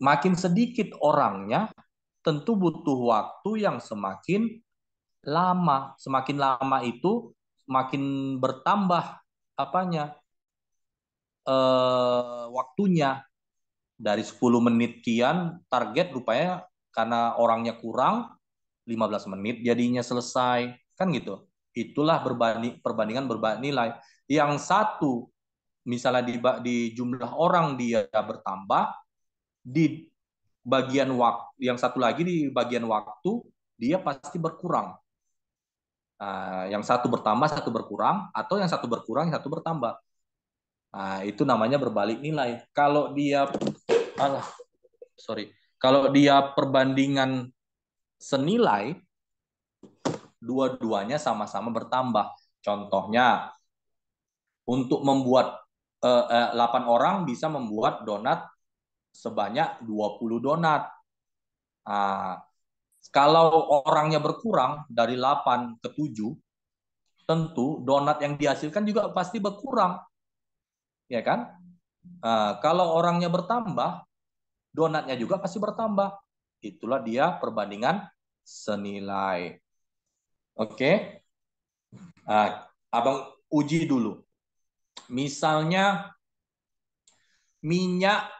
Makin sedikit orangnya, tentu butuh waktu yang semakin lama. Semakin lama itu makin bertambah apanya waktunya dari 10 menit kian target rupanya karena orangnya kurang 15 menit jadinya selesai kan gitu. Itulah perbandingan berbanding nilai. Yang satu misalnya di jumlah orang dia bertambah, di bagian waktu yang satu lagi di bagian waktu dia pasti berkurang. Yang satu bertambah, satu berkurang, atau yang satu berkurang, yang satu bertambah. Itu namanya berbalik nilai. Kalau dia kalau dia perbandingan senilai, dua-duanya sama-sama bertambah. Contohnya, untuk membuat 8 orang bisa membuat donat sebanyak 20 donat. Kalau orangnya berkurang dari 8 ke 7, tentu donat yang dihasilkan juga pasti berkurang. Ya kan? Kalau orangnya bertambah, donatnya juga pasti bertambah. Itulah dia perbandingan senilai. Oke? Abang uji dulu. Misalnya minyak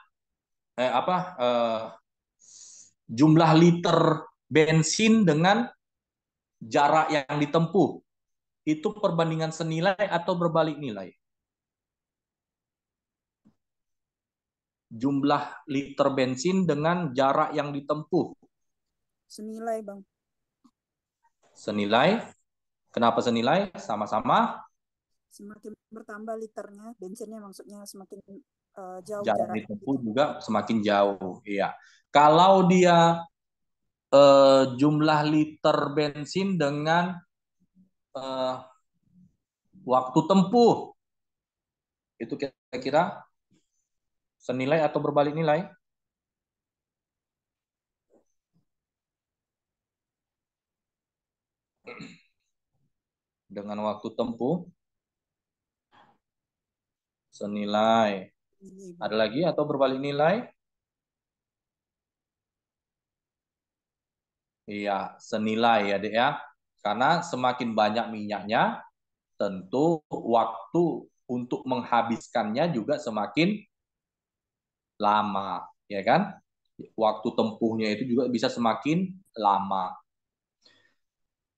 jumlah liter bensin dengan jarak yang ditempuh. Itu perbandingan senilai atau berbalik nilai? Jumlah liter bensin dengan jarak yang ditempuh. Senilai, Bang. Senilai. Kenapa senilai? Sama-sama Semakin bertambah liternya, bensinnya maksudnya semakin jauh Jarak jaraknya ditempuh gitu. juga semakin jauh. Iya. Kalau dia jumlah liter bensin dengan waktu tempuh, itu kira-kira senilai atau berbalik nilai? Dengan waktu tempuh senilai. Ada lagi atau berbalik nilai? Iya, senilai ya, Dek ya. Karena semakin banyak minyaknya, tentu waktu untuk menghabiskannya juga semakin lama, ya kan? Waktu tempuhnya itu juga bisa semakin lama.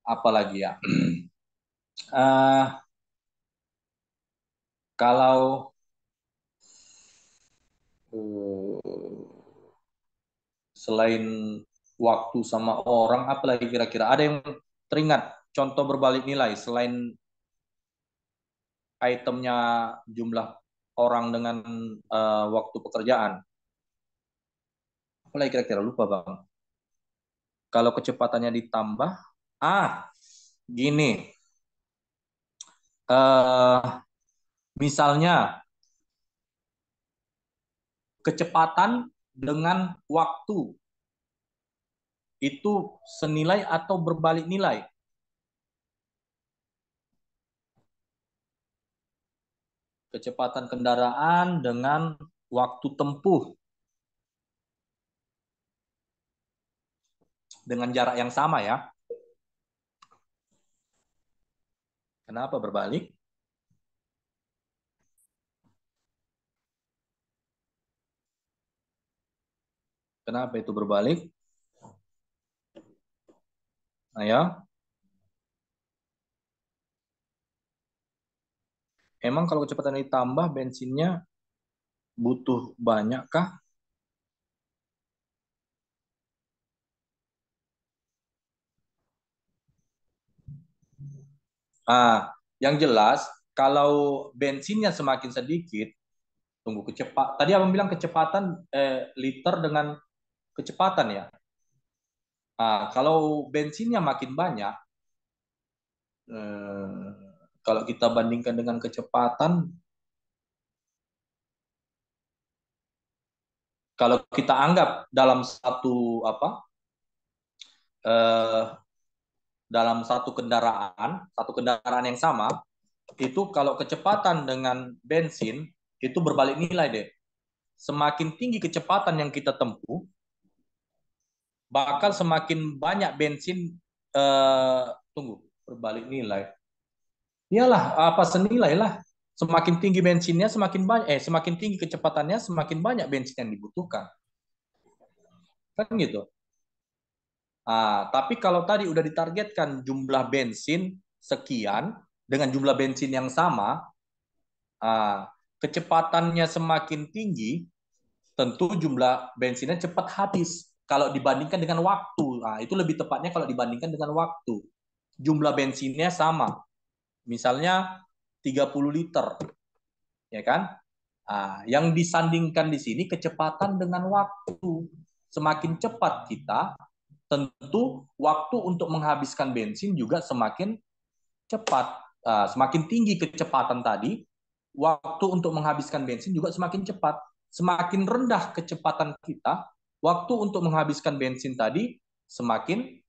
Apalagi ya? Kalau selain waktu sama orang, apalagi kira-kira? Ada yang teringat contoh berbalik nilai selain itemnya jumlah orang dengan waktu pekerjaan? Apalagi kira-kira? Lupa, Bang. Kalau kecepatannya ditambah, gini. Misalnya kecepatan dengan waktu itu senilai atau berbalik nilai? Kecepatan kendaraan dengan waktu tempuh dengan jarak yang sama ya. Kenapa berbalik? Kenapa itu berbalik? Ayo. Emang kalau kecepatan ditambah bensinnya butuh banyak kah? Yang jelas kalau bensinnya semakin sedikit, tunggu kecepatan. Tadi abang bilang kecepatan liter dengan kecepatan ya. Kalau bensinnya makin banyak, kalau kita bandingkan dengan kecepatan, kalau kita anggap dalam satu kendaraan yang sama, itu kalau kecepatan dengan bensin itu berbalik nilai deh. Semakin tinggi kecepatan yang kita tempuh, bakal semakin banyak bensin. Berbalik nilai. Iyalah, senilai lah. Semakin tinggi bensinnya, semakin tinggi kecepatannya, semakin banyak bensin yang dibutuhkan. Kan gitu. Tapi kalau tadi udah ditargetkan jumlah bensin sekian dengan jumlah bensin yang sama, kecepatannya semakin tinggi, tentu jumlah bensinnya cepat habis. Kalau dibandingkan dengan waktu, itu lebih tepatnya kalau dibandingkan dengan waktu. Jumlah bensinnya sama. Misalnya 30 liter. Ya kan? Yang disandingkan di sini kecepatan dengan waktu. Semakin cepat kita, tentu waktu untuk menghabiskan bensin juga semakin cepat. Semakin tinggi kecepatan tadi, waktu untuk menghabiskan bensin juga semakin cepat. Semakin rendah kecepatan kita, waktu untuk menghabiskan bensin tadi semakin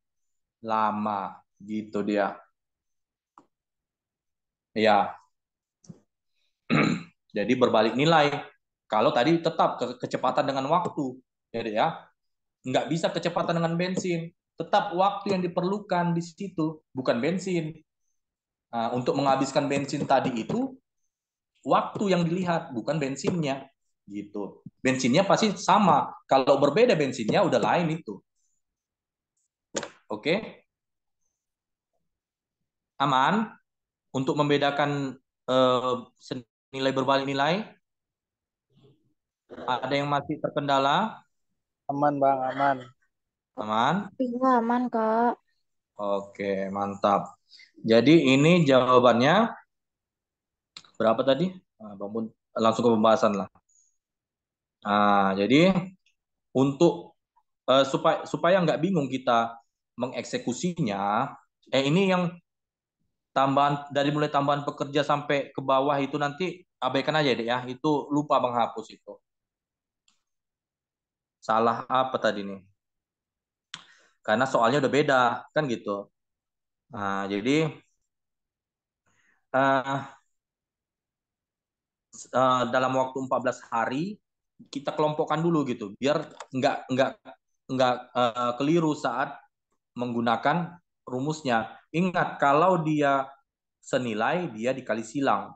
lama. Gitu dia. Ya. Jadi berbalik nilai. Kalau tadi tetap kecepatan dengan waktu. Jadi ya, nggak bisa kecepatan dengan bensin. Tetap waktu yang diperlukan di situ, bukan bensin. Untuk menghabiskan bensin tadi itu, waktu yang dilihat, bukan bensinnya. Gitu. Bensinnya pasti sama. Kalau berbeda bensinnya, udah lain itu. Oke? Aman? Untuk membedakan nilai berbalik nilai? Ada yang masih terkendala? Aman, Bang, aman. Aman? Iya, aman, Kak. Oke, mantap. Jadi ini jawabannya Berapa tadi? Bang Bun, langsung ke pembahasan lah. Jadi untuk supaya nggak bingung kita mengeksekusinya, ini yang tambahan dari mulai tambahan pekerja sampai ke bawah itu nanti abaikan aja deh ya. Itu lupa Bang hapus itu. Salah apa tadi nih? Karena soalnya udah beda kan gitu. Jadi uh, dalam waktu 14 hari kita kelompokkan dulu gitu biar nggak keliru saat menggunakan rumusnya. Ingat kalau dia senilai dia dikali silang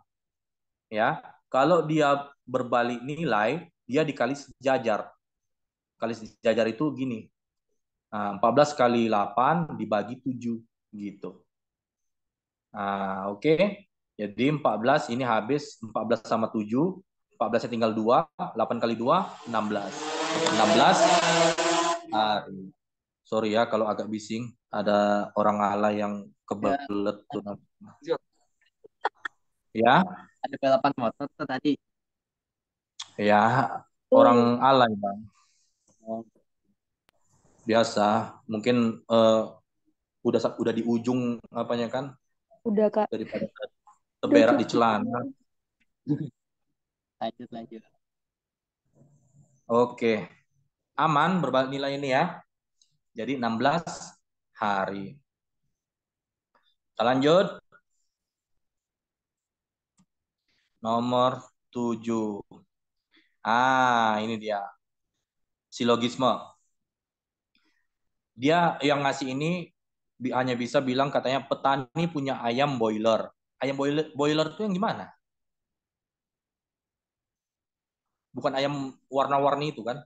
ya. Kalau dia berbalik nilai dia dikali sejajar. Kali sejajar itu gini. 14 kali 8 dibagi 7 gitu. Oke. Jadi 14 ini habis 14 sama 7. 14-nya tinggal 2. 8 kali 2, 16. 16 hari. Sorry ya kalau agak bising. Ada orang alay yang kebelet tuh. Ya. Ada balapan motor tuh tadi. Ya, orang alay Bang. Biasa. Mungkin udah di ujung apanya kan? Udah Kak. Daripada terberak di celana. Lanjut. Oke. Aman berbalik nilai ini ya. Jadi 16 hari. Kita lanjut. Nomor 7. Ini dia. Silogisme. Dia yang ngasih ini hanya bisa bilang katanya petani punya ayam boiler. Ayam boiler itu yang gimana? Bukan ayam warna-warni itu kan?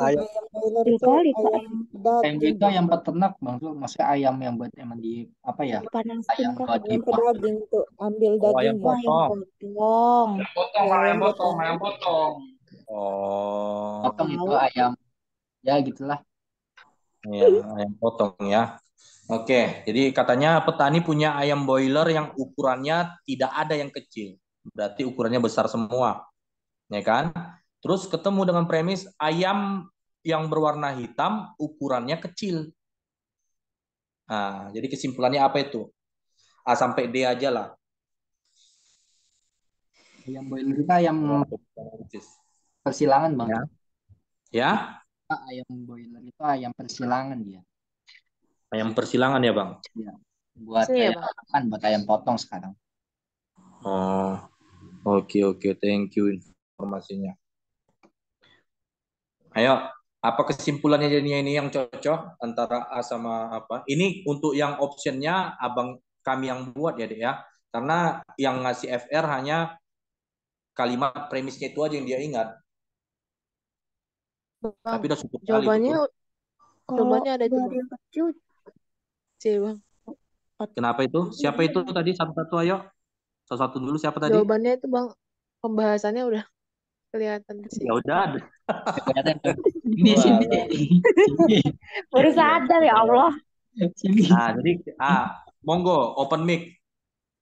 Ayam boiler Ya itu kali Kak. ayam Ayam daging. itu ayam peternak bang tuh, maksudnya ayam yang buat emang di apa ya? Panasin Ayam Kak. buat Ayam dipak. pedaging tuh ambil Oh, ayam dagingnya. potong. Potong. Ayam potong. Oh. Potong itu ayam ya gitulah. Iya, ayam potong ya. Oke, jadi katanya petani punya ayam boiler yang ukurannya tidak ada yang kecil. Berarti ukurannya besar semua. Ya kan? Terus ketemu dengan premis ayam yang berwarna hitam ukurannya kecil. Jadi kesimpulannya apa itu? A sampai D aja lah. Ayam boiler itu ayam persilangan bang. Ya? Ayam boiler itu ayam persilangan dia. Ayam persilangan ya bang? Ya. Buat Iya, ayam makan, buat ayam potong sekarang. Oh, oke, thank you informasinya. Ayo, apa kesimpulannya jadinya ini yang cocok antara A sama apa? Ini untuk yang optionnya abang kami yang buat ya dek ya, karena yang ngasih FR hanya kalimat premisnya itu aja yang dia ingat. Bang, Tapi udah cukup kali jawabannya itu. jawabannya ada itu Kalau Bang. yang kecil C Bang. Kenapa itu? Siapa itu tadi satu-satu ayo? Satu-satu dulu siapa tadi? Jawabannya itu Bang, pembahasannya udah kelihatan sih. Ya udah. Ini sini. baru sadar ya Allah. Jadi monggo open mic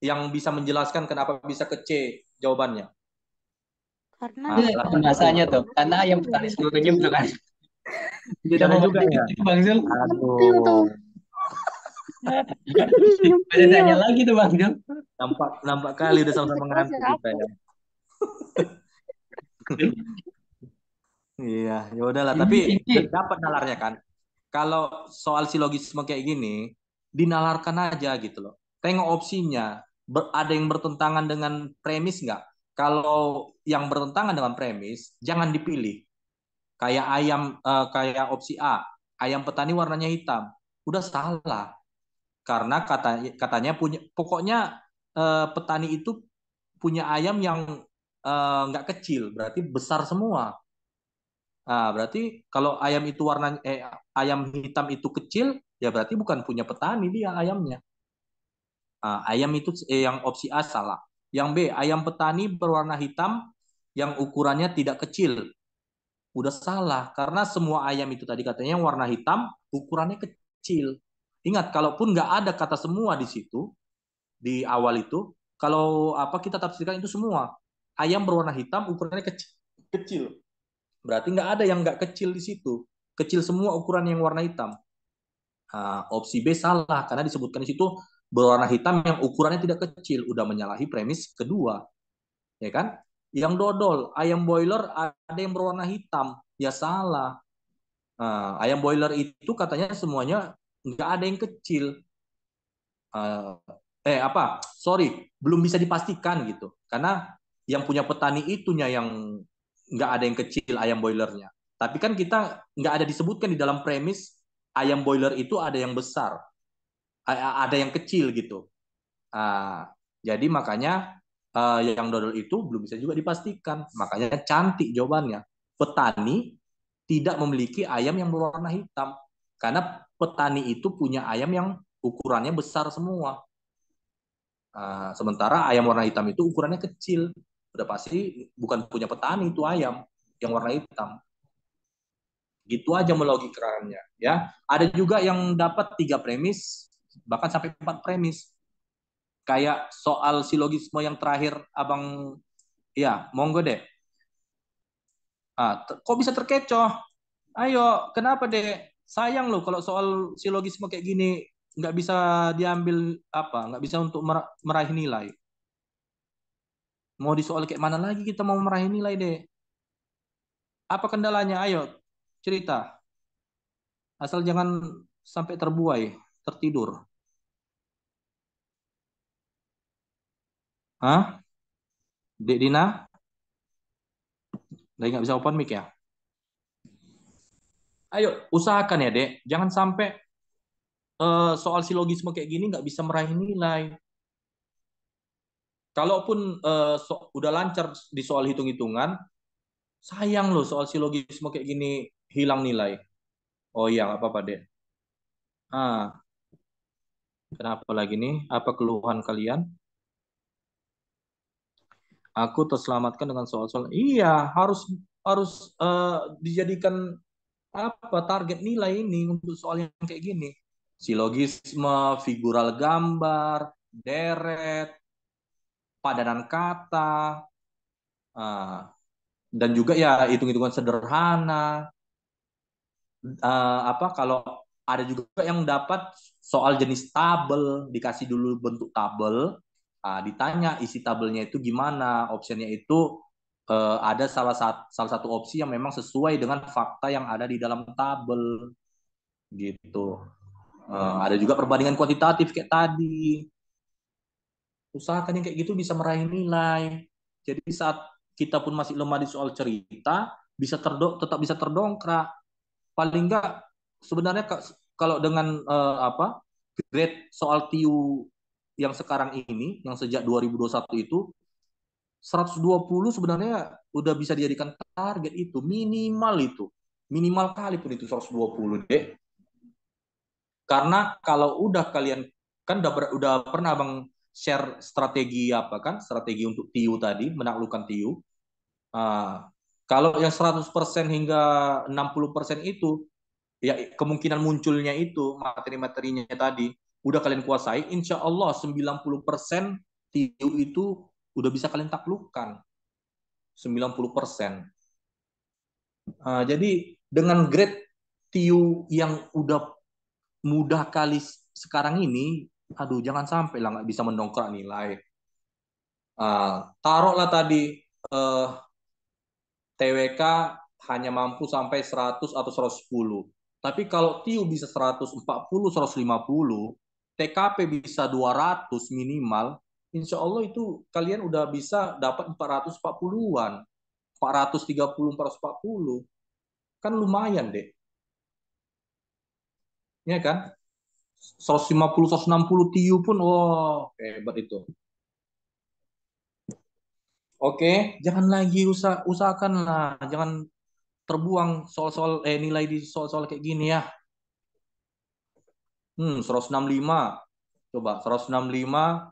yang bisa menjelaskan kenapa bisa ke C jawabannya. Karena Pembahasannya tuh, karena ayam petani seluruhnya bukan. Jangan juga ya. Bang Zul. Aduh. Ada tanya lagi tuh Bang Zul. Nampak kali udah sama-sama ngantuk kita ya. Iya, ya udahlah. Tapi dapat nalarnya kan. Kalau soal silogisme kayak gini, dinalarkan aja gitu loh. Tengok opsinya. Ada yang bertentangan dengan premis nggak? Kalau yang bertentangan dengan premis, jangan dipilih. Kayak kayak opsi A, ayam petani warnanya hitam. Udah salah. Karena katanya pokoknya petani itu punya ayam yang nggak kecil, berarti besar semua. Berarti kalau ayam itu ayam hitam itu kecil, ya berarti bukan punya petani dia ayamnya. Ayam itu yang opsi A salah. Yang B, ayam petani berwarna hitam yang ukurannya tidak kecil. Udah salah, karena semua ayam itu tadi katanya warna hitam, ukurannya kecil. Ingat, kalaupun nggak ada kata semua di situ, di awal itu, kalau apa kita tafsirkan itu semua. Ayam berwarna hitam ukurannya kecil. Berarti nggak ada yang nggak kecil di situ. Kecil semua ukuran yang warna hitam. Nah, opsi B salah karena disebutkan di situ berwarna hitam yang ukurannya tidak kecil. Udah menyalahi premis kedua, ya kan? Yang dodol ayam boiler ada yang berwarna hitam, ya salah. Nah, ayam boiler itu katanya semuanya nggak ada yang kecil. Sorry, belum bisa dipastikan gitu. Karena yang punya petani itunya yang nggak ada yang kecil ayam boilernya. Tapi kan kita nggak ada disebutkan di dalam premis ayam boiler itu ada yang besar, ada yang kecil gitu. Jadi makanya yang dodol itu belum bisa juga dipastikan. Makanya cantik jawabannya. Petani tidak memiliki ayam yang berwarna hitam. Karena petani itu punya ayam yang ukurannya besar semua. Sementara ayam warna hitam itu ukurannya kecil. Udah pasti bukan punya petani itu ayam yang warna hitam. Gitu aja melogikakannya. Ya, ada juga yang dapat 3 premis, bahkan sampai 4 premis. Kayak soal silogisme yang terakhir, abang, ya monggo deh. Kok bisa terkecoh? Ayo, kenapa deh? Sayang loh kalau soal silogisme kayak gini nggak bisa diambil nggak bisa untuk meraih nilai. Mau di soal kayak mana lagi kita mau meraih nilai deh? Apa kendalanya? Ayo, cerita. Asal jangan sampai terbuai, tertidur. Hah? Dek Dina? Lagi nggak bisa open mic ya? Ayo, usahakan ya, Dek. Jangan sampai soal silogisme kayak gini nggak bisa meraih nilai. Kalaupun udah lancar di soal hitung-hitungan, sayang loh soal silogisme kayak gini hilang nilai. Oh iya, nggak apa-apa, Dek. Kenapa lagi nih? Apa keluhan kalian? Aku terselamatkan dengan soal-soal. Iya, harus harus dijadikan target nilai ini untuk soal yang kayak gini. Silogisme, figural gambar, deret, padanan kata, dan juga ya hitung-hitungan sederhana. Kalau ada juga yang dapat soal jenis tabel, dikasih dulu bentuk tabel, ditanya isi tabelnya itu gimana, opsinya itu ada salah satu opsi yang memang sesuai dengan fakta yang ada di dalam tabel gitu. Ada juga perbandingan kuantitatif kayak tadi. Usahakan yang kayak gitu bisa meraih nilai. Jadi saat kita pun masih lemah di soal cerita, tetap bisa terdongkrak. Paling enggak sebenarnya kalau dengan grade soal TIU yang sekarang ini, yang sejak 2021 itu 120 sebenarnya udah bisa dijadikan target itu, minimal itu. Minimal kali pun itu 120 deh. Karena kalau udah kalian kan udah pernah Bang share strategi strategi untuk TIU tadi, menaklukkan TIU. Kalau yang 100% hingga 60% itu ya kemungkinan munculnya itu materi-materinya tadi udah kalian kuasai, insya Allah 90% TIU itu udah bisa kalian taklukkan. 90%. Jadi dengan grade TIU yang udah mudah kali sekarang ini, aduh jangan sampai lah nggak bisa mendongkrak nilai. Taruhlah tadi TWK hanya mampu sampai 100 atau 110. Tapi kalau TIU bisa 140, 150, TKP bisa 200 minimal, insya Allah itu kalian udah bisa dapat 440-an. 430, 440. Kan lumayan deh. Ya kan? 150, 160 TIU pun, wah hebat itu. Oke, jangan lagi usahakan lah, jangan terbuang soal-soal nilai di soal-soal kayak gini ya. 165. Coba 165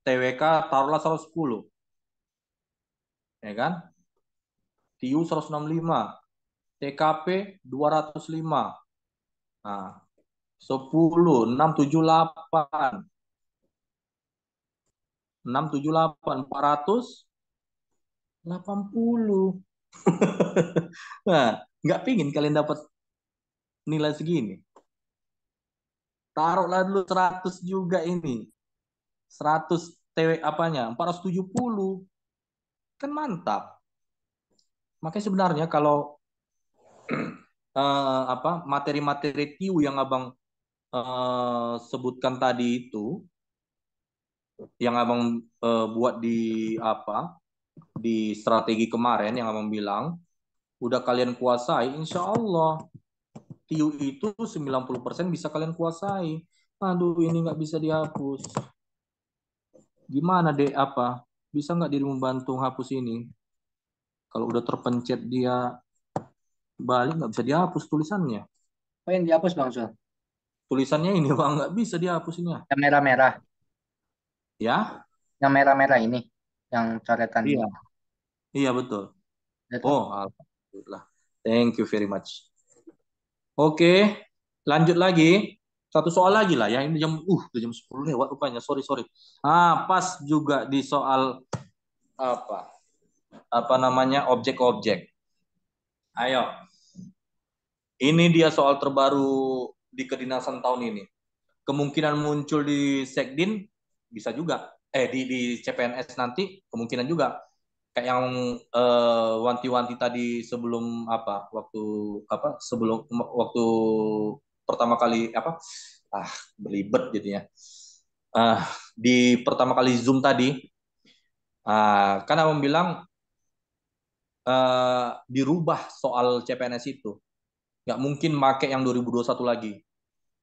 TWK taruhlah 110. Ya kan? TIU 165. TKP 205. Nah, 10, 6, 7, 8. 6, 7, 8, 480. Nah, nggak pingin kalian dapat nilai segini. Taruhlah dulu 100 juga ini. 100 TW apanya? 470. Kan mantap. Makanya sebenarnya kalau materi-materi TIU yang Abang sebutkan tadi itu, yang Abang buat di strategi kemarin yang Abang bilang, udah kalian kuasai, insya Allah TIU itu 90% bisa kalian kuasai. Aduh, ini nggak bisa dihapus. Gimana deh Bisa nggak dirimu bantu hapus ini? Kalau udah terpencet dia balik nggak bisa dihapus tulisannya. Apa yang dihapus Bang Sul? Tulisannya ini Bang nggak bisa dihapusnya. Yang merah-merah. Ya? Yang merah-merah ini. Yang coretan Iya. ini. Iya betul. Itu. Oh, alhamdulillah. Thank you very much. Oke, lanjut lagi. Satu soal lagi lah ya. Ini udah jam 10 lewat rupanya. Sorry. Pas juga di soal apa namanya objek-objek. Ayo. Ini dia soal terbaru di kedinasan tahun ini. Kemungkinan muncul di Sekdin bisa juga. Di CPNS nanti kemungkinan juga. Kayak yang wanti-wanti tadi sebelum waktu pertama kali belibet jadinya. Di pertama kali Zoom tadi, kan abang bilang dirubah soal CPNS itu. Nggak mungkin make yang 2021 lagi.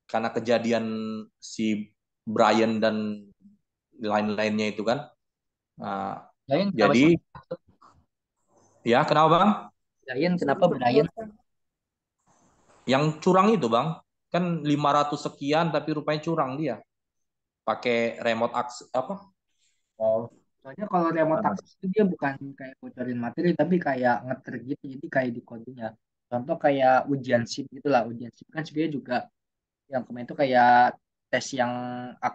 Karena kejadian si Brian dan lain-lainnya itu kan. Jadi, ya kenapa Bang? Brian, kenapa Brian? Yang curang itu Bang. Kan 500 sekian tapi rupanya curang dia. Pakai remote access Oh, soalnya kalau remote access itu dia bukan kayak bocorin materi, tapi kayak ngeter gitu, jadi kayak di codingnya. Contoh kayak ujian SIP gitulah, ujian SIP kan sebenarnya juga yang kemarin itu kayak tes yang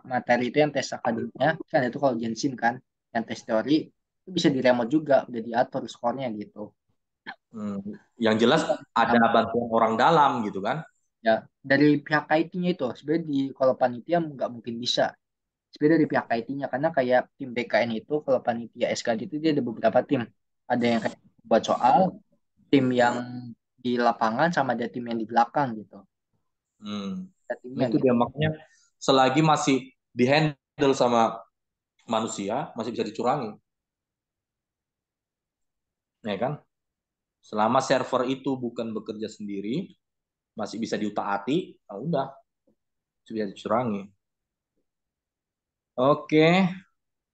materi itu yang tes akademiknya, kan itu kalau ujian SIM kan, yang tes teori itu bisa di remote juga, udah diatur skornya gitu. Yang jelas ada bantuan orang dalam gitu kan? Ya, dari pihak IT-nya itu sebenarnya kalau panitia nggak mungkin bisa. Sebenarnya dari pihak IT-nya karena kayak tim BKN itu kalau panitia SKD itu dia ada beberapa tim. Ada yang kayak buat soal, tim yang di lapangan sama ada tim yang di belakang gitu. Nah, itu dia makanya selagi masih dihandle sama manusia masih bisa dicurangi. Ya kan? Selama server itu bukan bekerja sendiri, masih bisa diutak-atik, nah udah bisa dicurangi. Oke,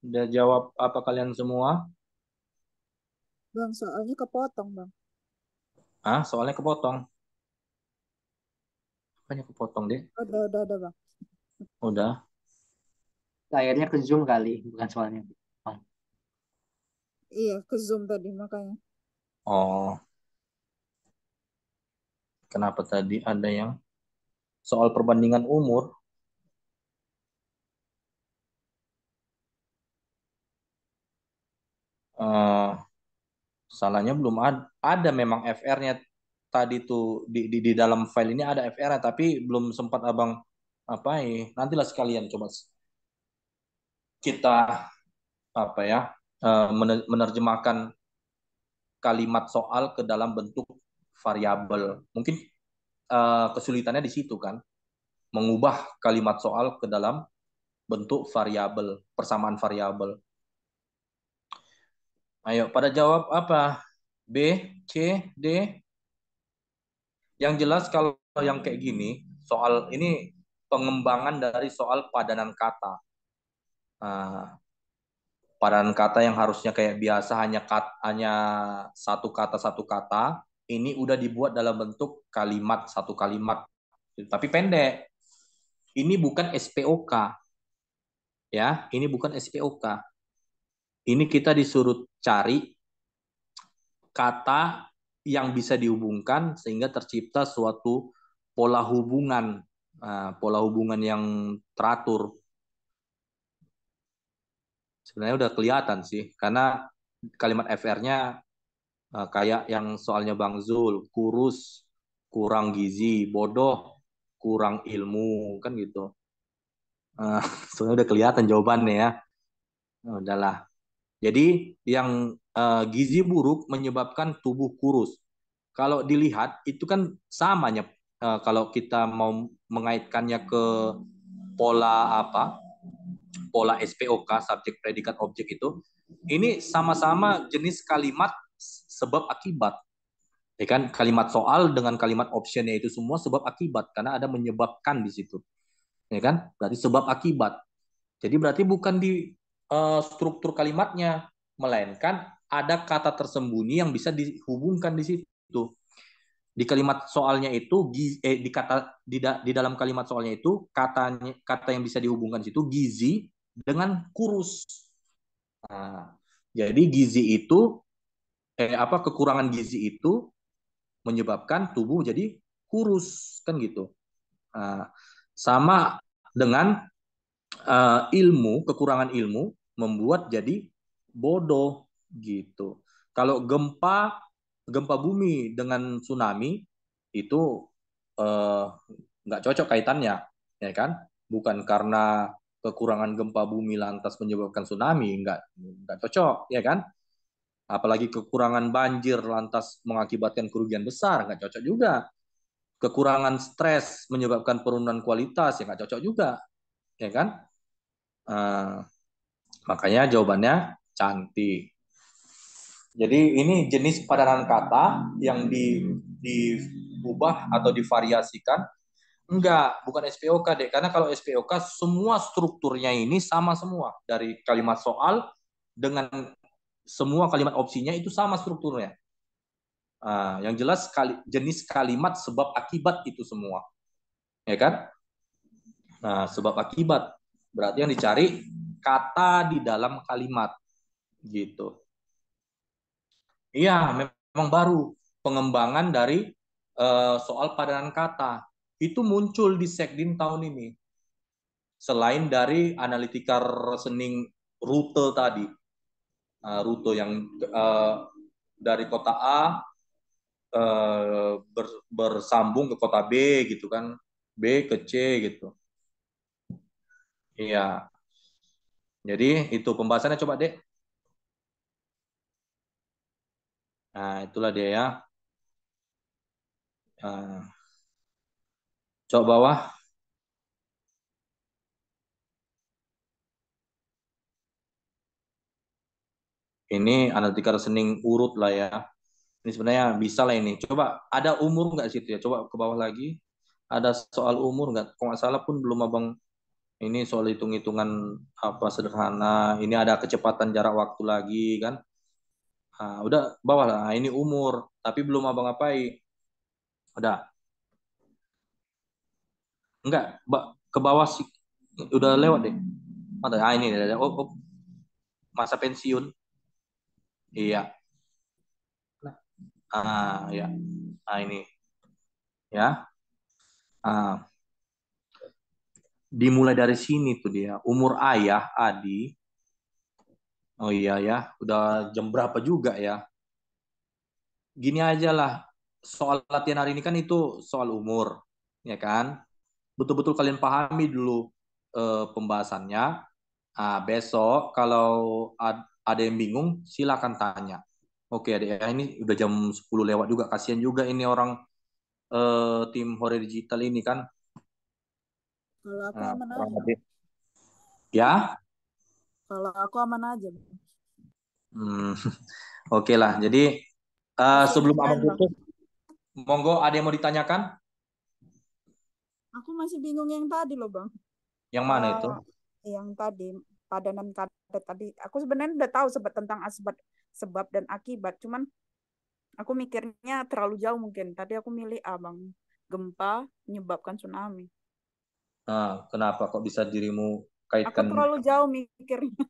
udah jawab apa kalian semua? Bang, soalnya kepotong, Bang. Soalnya kepotong. Apanya kepotong deh? Udah, Bang. Udah. Layarnya ke zoom kali, bukan soalnya. Iya, ke zoom tadi makanya. Oh. Kenapa tadi ada yang soal perbandingan umur? Salahnya belum ada memang FR-nya tadi tuh di dalam file ini ada FR-nya tapi belum sempat abang nantilah sekalian coba kita menerjemahkan kalimat soal ke dalam bentuk variabel. Mungkin kesulitannya di situ kan, mengubah kalimat soal ke dalam bentuk variabel, persamaan variabel. Ayo, pada jawab apa? B, C, D? Yang jelas kalau yang kayak gini, soal ini pengembangan dari soal padanan kata. Padanan kata yang harusnya kayak biasa hanya satu kata, ini udah dibuat dalam bentuk kalimat, satu kalimat. Tapi pendek. Ini bukan SPOK. Ya, ini bukan SPOK. Ini kita disuruh cari kata yang bisa dihubungkan sehingga tercipta suatu pola hubungan, pola hubungan yang teratur. Sebenarnya udah kelihatan sih, karena kalimat FR-nya kayak yang soalnya Bang Zul, kurus, kurang gizi, bodoh, kurang ilmu, kan gitu. Sebenarnya udah kelihatan jawabannya ya. Udahlah. Jadi yang gizi buruk menyebabkan tubuh kurus. Kalau dilihat itu kan samanya kalau kita mau mengaitkannya ke pola apa? Pola SPOK, subjek predikat objek itu. Ini sama-sama jenis kalimat sebab akibat. Ya kan, kalimat soal dengan kalimat optionnya itu semua sebab akibat karena ada menyebabkan di situ. Ya kan? Berarti sebab akibat. Jadi berarti bukan di struktur kalimatnya, melainkan ada kata tersembunyi yang bisa dihubungkan di situ. Di kalimat soalnya itu di dalam kalimat soalnya itu kata yang bisa dihubungkan situ gizi dengan kurus. Nah, jadi gizi itu kekurangan gizi itu menyebabkan tubuh jadi kurus kan gitu. Nah, sama dengan kekurangan ilmu membuat jadi bodoh gitu. Kalau gempa bumi dengan tsunami itu nggak cocok kaitannya, ya kan? Bukan karena kekurangan gempa bumi lantas menyebabkan tsunami, nggak cocok, ya kan? Apalagi kekurangan banjir lantas mengakibatkan kerugian besar, nggak cocok juga. Kekurangan stres menyebabkan penurunan kualitas, ya nggak cocok juga, ya kan? Makanya jawabannya cantik. Jadi ini jenis padanan kata yang diubah atau divariasikan. Enggak, bukan SPOK deh. Karena kalau SPOK semua strukturnya ini sama semua. Dari kalimat soal dengan semua kalimat opsinya itu sama strukturnya. Yang jelas jenis kalimat sebab akibat itu semua. Ya kan? Nah, sebab akibat. Berarti yang dicari kata di dalam kalimat. Gitu. Iya, memang baru pengembangan dari soal padanan kata. Itu muncul di Sekdin tahun ini. Selain dari analitika reasoning rute tadi. Rute yang dari kota A bersambung ke kota B gitu kan. B ke C gitu. Iya. Jadi itu pembahasannya coba deh. Nah, itulah dia ya. Coba bawah. Ini analitika reasoning urut lah ya. Ini sebenarnya bisa lah ini. Coba ada umur nggak situ ya? Coba ke bawah lagi. Ada soal umur nggak? Kalau nggak salah pun belum abang. Ini soal hitung-hitungan apa sederhana. Ini ada kecepatan jarak waktu lagi kan. Nah, udah bawah lah. Nah, ini umur. Tapi belum abang apai. Udah. Enggak. Ke bawah sih. Udah lewat deh. Ah, ini. Oh, masa pensiun. Iya. Ya. Nah, ini. Ya. Dimulai dari sini tuh dia. Umur ayah, Adi. Oh iya ya, udah jam berapa juga ya? Gini aja lah, soal latihan hari ini kan itu soal umur, ya kan? Betul-betul kalian pahami dulu pembahasannya. Besok kalau ada yang bingung, silakan tanya. Oke, adek ya, ini udah jam 10 lewat juga. Kasihan juga ini orang tim Hore Digital ini kan. Kalau aku aman aja. Ya? Kalau aku aman aja. Oke lah. Jadi sebelum abang tutup, monggo ada yang mau ditanyakan? Aku masih bingung yang tadi loh Bang. Yang mana itu? Yang tadi padanan kata tadi. Aku sebenarnya udah tahu tentang sebab dan akibat. Cuman aku mikirnya terlalu jauh mungkin. Tadi aku milih Bang. Gempa menyebabkan tsunami. Nah, kenapa kok bisa dirimu Aku kaitkan? terlalu jauh mikirnya.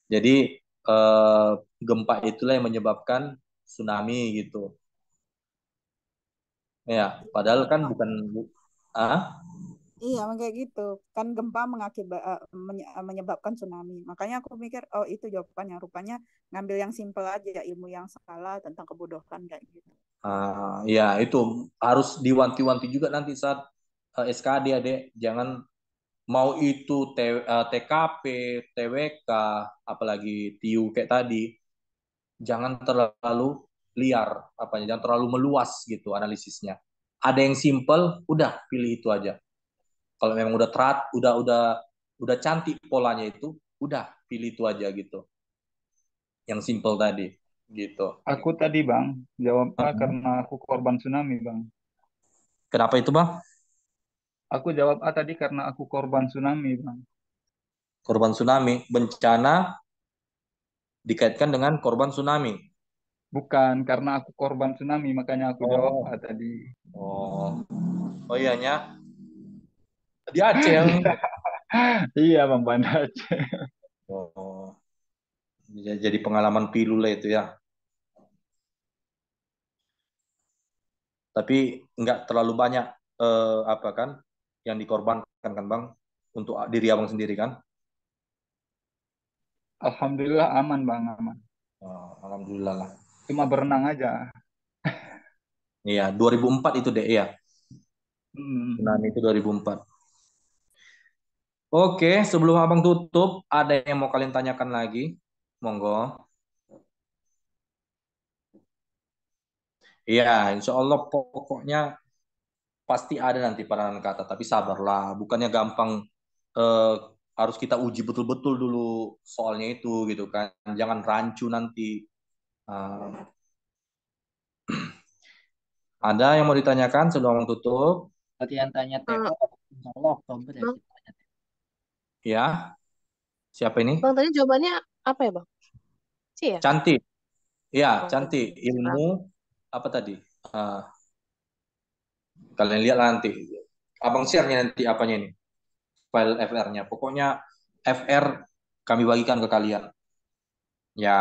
Jadi gempa itulah yang menyebabkan tsunami gitu. Ya, padahal kan bukan Iya, kayak gitu. Kan gempa menyebabkan tsunami. Makanya aku mikir, oh itu jawabannya. Rupanya ngambil yang simpel aja, ilmu yang salah tentang kebodohan kayak gitu. Ya itu harus diwanti-wanti juga nanti saat SKD, Adek. Jangan mau itu TKP, TWK, apalagi TIU kayak tadi, jangan terlalu liar, jangan terlalu meluas gitu analisisnya. Ada yang simple, udah pilih itu aja. Kalau memang udah udah cantik polanya itu, udah pilih itu aja gitu. Yang simple tadi, gitu. Aku tadi Bang, jawab A karena aku korban tsunami Bang. Kenapa itu Bang? Aku jawab A tadi karena aku korban tsunami Bang. Korban tsunami, bencana dikaitkan dengan korban tsunami. Bukan, karena aku korban tsunami, makanya aku jawab A tadi. Oh iyanya. Di Aceh yang ini. Iya Bang, Banda Aceh. Jadi pengalaman pilu lah itu ya. Tapi nggak terlalu banyak yang dikorbankan kan Bang untuk diri Abang sendiri kan? Alhamdulillah aman Bang, aman. Alhamdulillah lah. Cuma berenang aja. Iya, 2004 itu deh ya. Tsunami itu 2004. Oke, sebelum Abang tutup, ada yang mau kalian tanyakan lagi? Monggo. Iya, insya Allah pokoknya pasti ada nanti padanan kata, tapi sabarlah. Bukannya gampang harus kita uji betul-betul dulu soalnya itu gitu kan. Jangan rancu nanti. Ada yang mau ditanyakan sebelum tutup? Berarti yang tanya TO, insya Allah Oktober ya. Ya, siapa ini? Bang, tadi jawabannya apa ya Bang? C ya? Cantik. Ya, cantik. Ilmu apa tadi? Kalian lihat nanti. Abang share-nya nanti apanya ini? File FR-nya. Pokoknya FR kami bagikan ke kalian. Ya,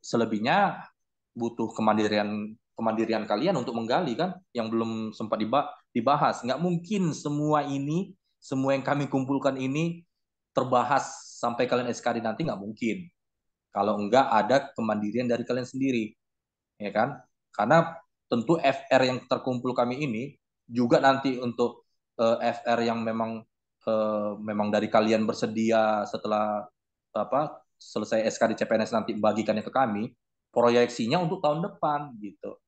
selebihnya butuh kemandirian kalian untuk menggali kan yang belum sempat dibahas. Nggak mungkin semua yang kami kumpulkan ini terbahas sampai kalian SKD nanti, nggak mungkin. Kalau enggak ada kemandirian dari kalian sendiri. Ya kan? Karena tentu FR yang terkumpul kami ini juga nanti untuk FR yang memang dari kalian bersedia setelah selesai SKD CPNS nanti bagikannya ke kami, proyeksinya untuk tahun depan gitu.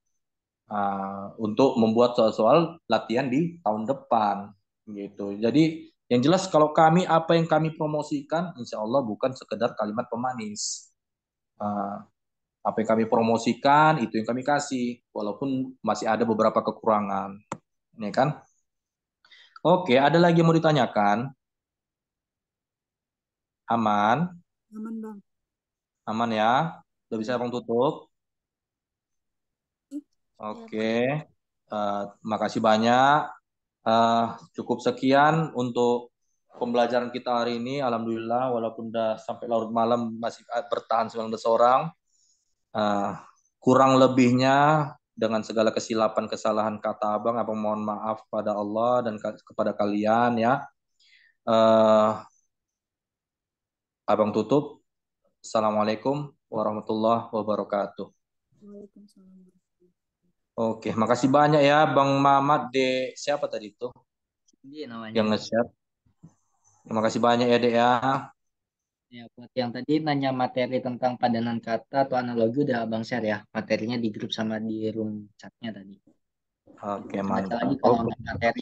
Untuk membuat soal-soal latihan di tahun depan gitu. Jadi yang jelas kalau kami apa yang kami promosikan insya Allah bukan sekedar kalimat pemanis. Apa yang kami promosikan itu yang kami kasih walaupun masih ada beberapa kekurangan. Ini kan? Oke, ada lagi yang mau ditanyakan? Aman? Aman Bang. Aman ya? Udah bisa Abang tutup? Oke. Makasih banyak. Cukup sekian untuk pembelajaran kita hari ini. Alhamdulillah, walaupun udah sampai larut malam masih bertahan 19 orang. Kurang lebihnya dengan segala kesilapan kesalahan kata Abang mohon maaf pada Allah dan kepada kalian ya. Abang tutup. Assalamualaikum warahmatullahi wabarakatuh. Waalaikumsalam. Oke, makasih banyak ya Bang Mamat de siapa tadi itu? Iya namanya. Yang nge-share. Terima kasih banyak ya Dek ya. Ya, buat yang tadi nanya materi tentang padanan kata atau analogi udah Abang share ya. Materinya di grup sama di room chatnya tadi. Oke, Baca mantap. lagi kalau ada materi.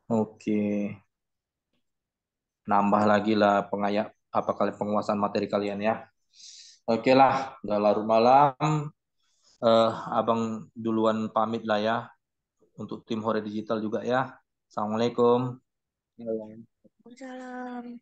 Oke. Nambah lagi lah penguasaan materi kalian ya. Oke lah, udah larut malam. Abang duluan pamit lah ya. Untuk tim Hore Digital juga ya. Assalamualaikum. Waalaikumsalam.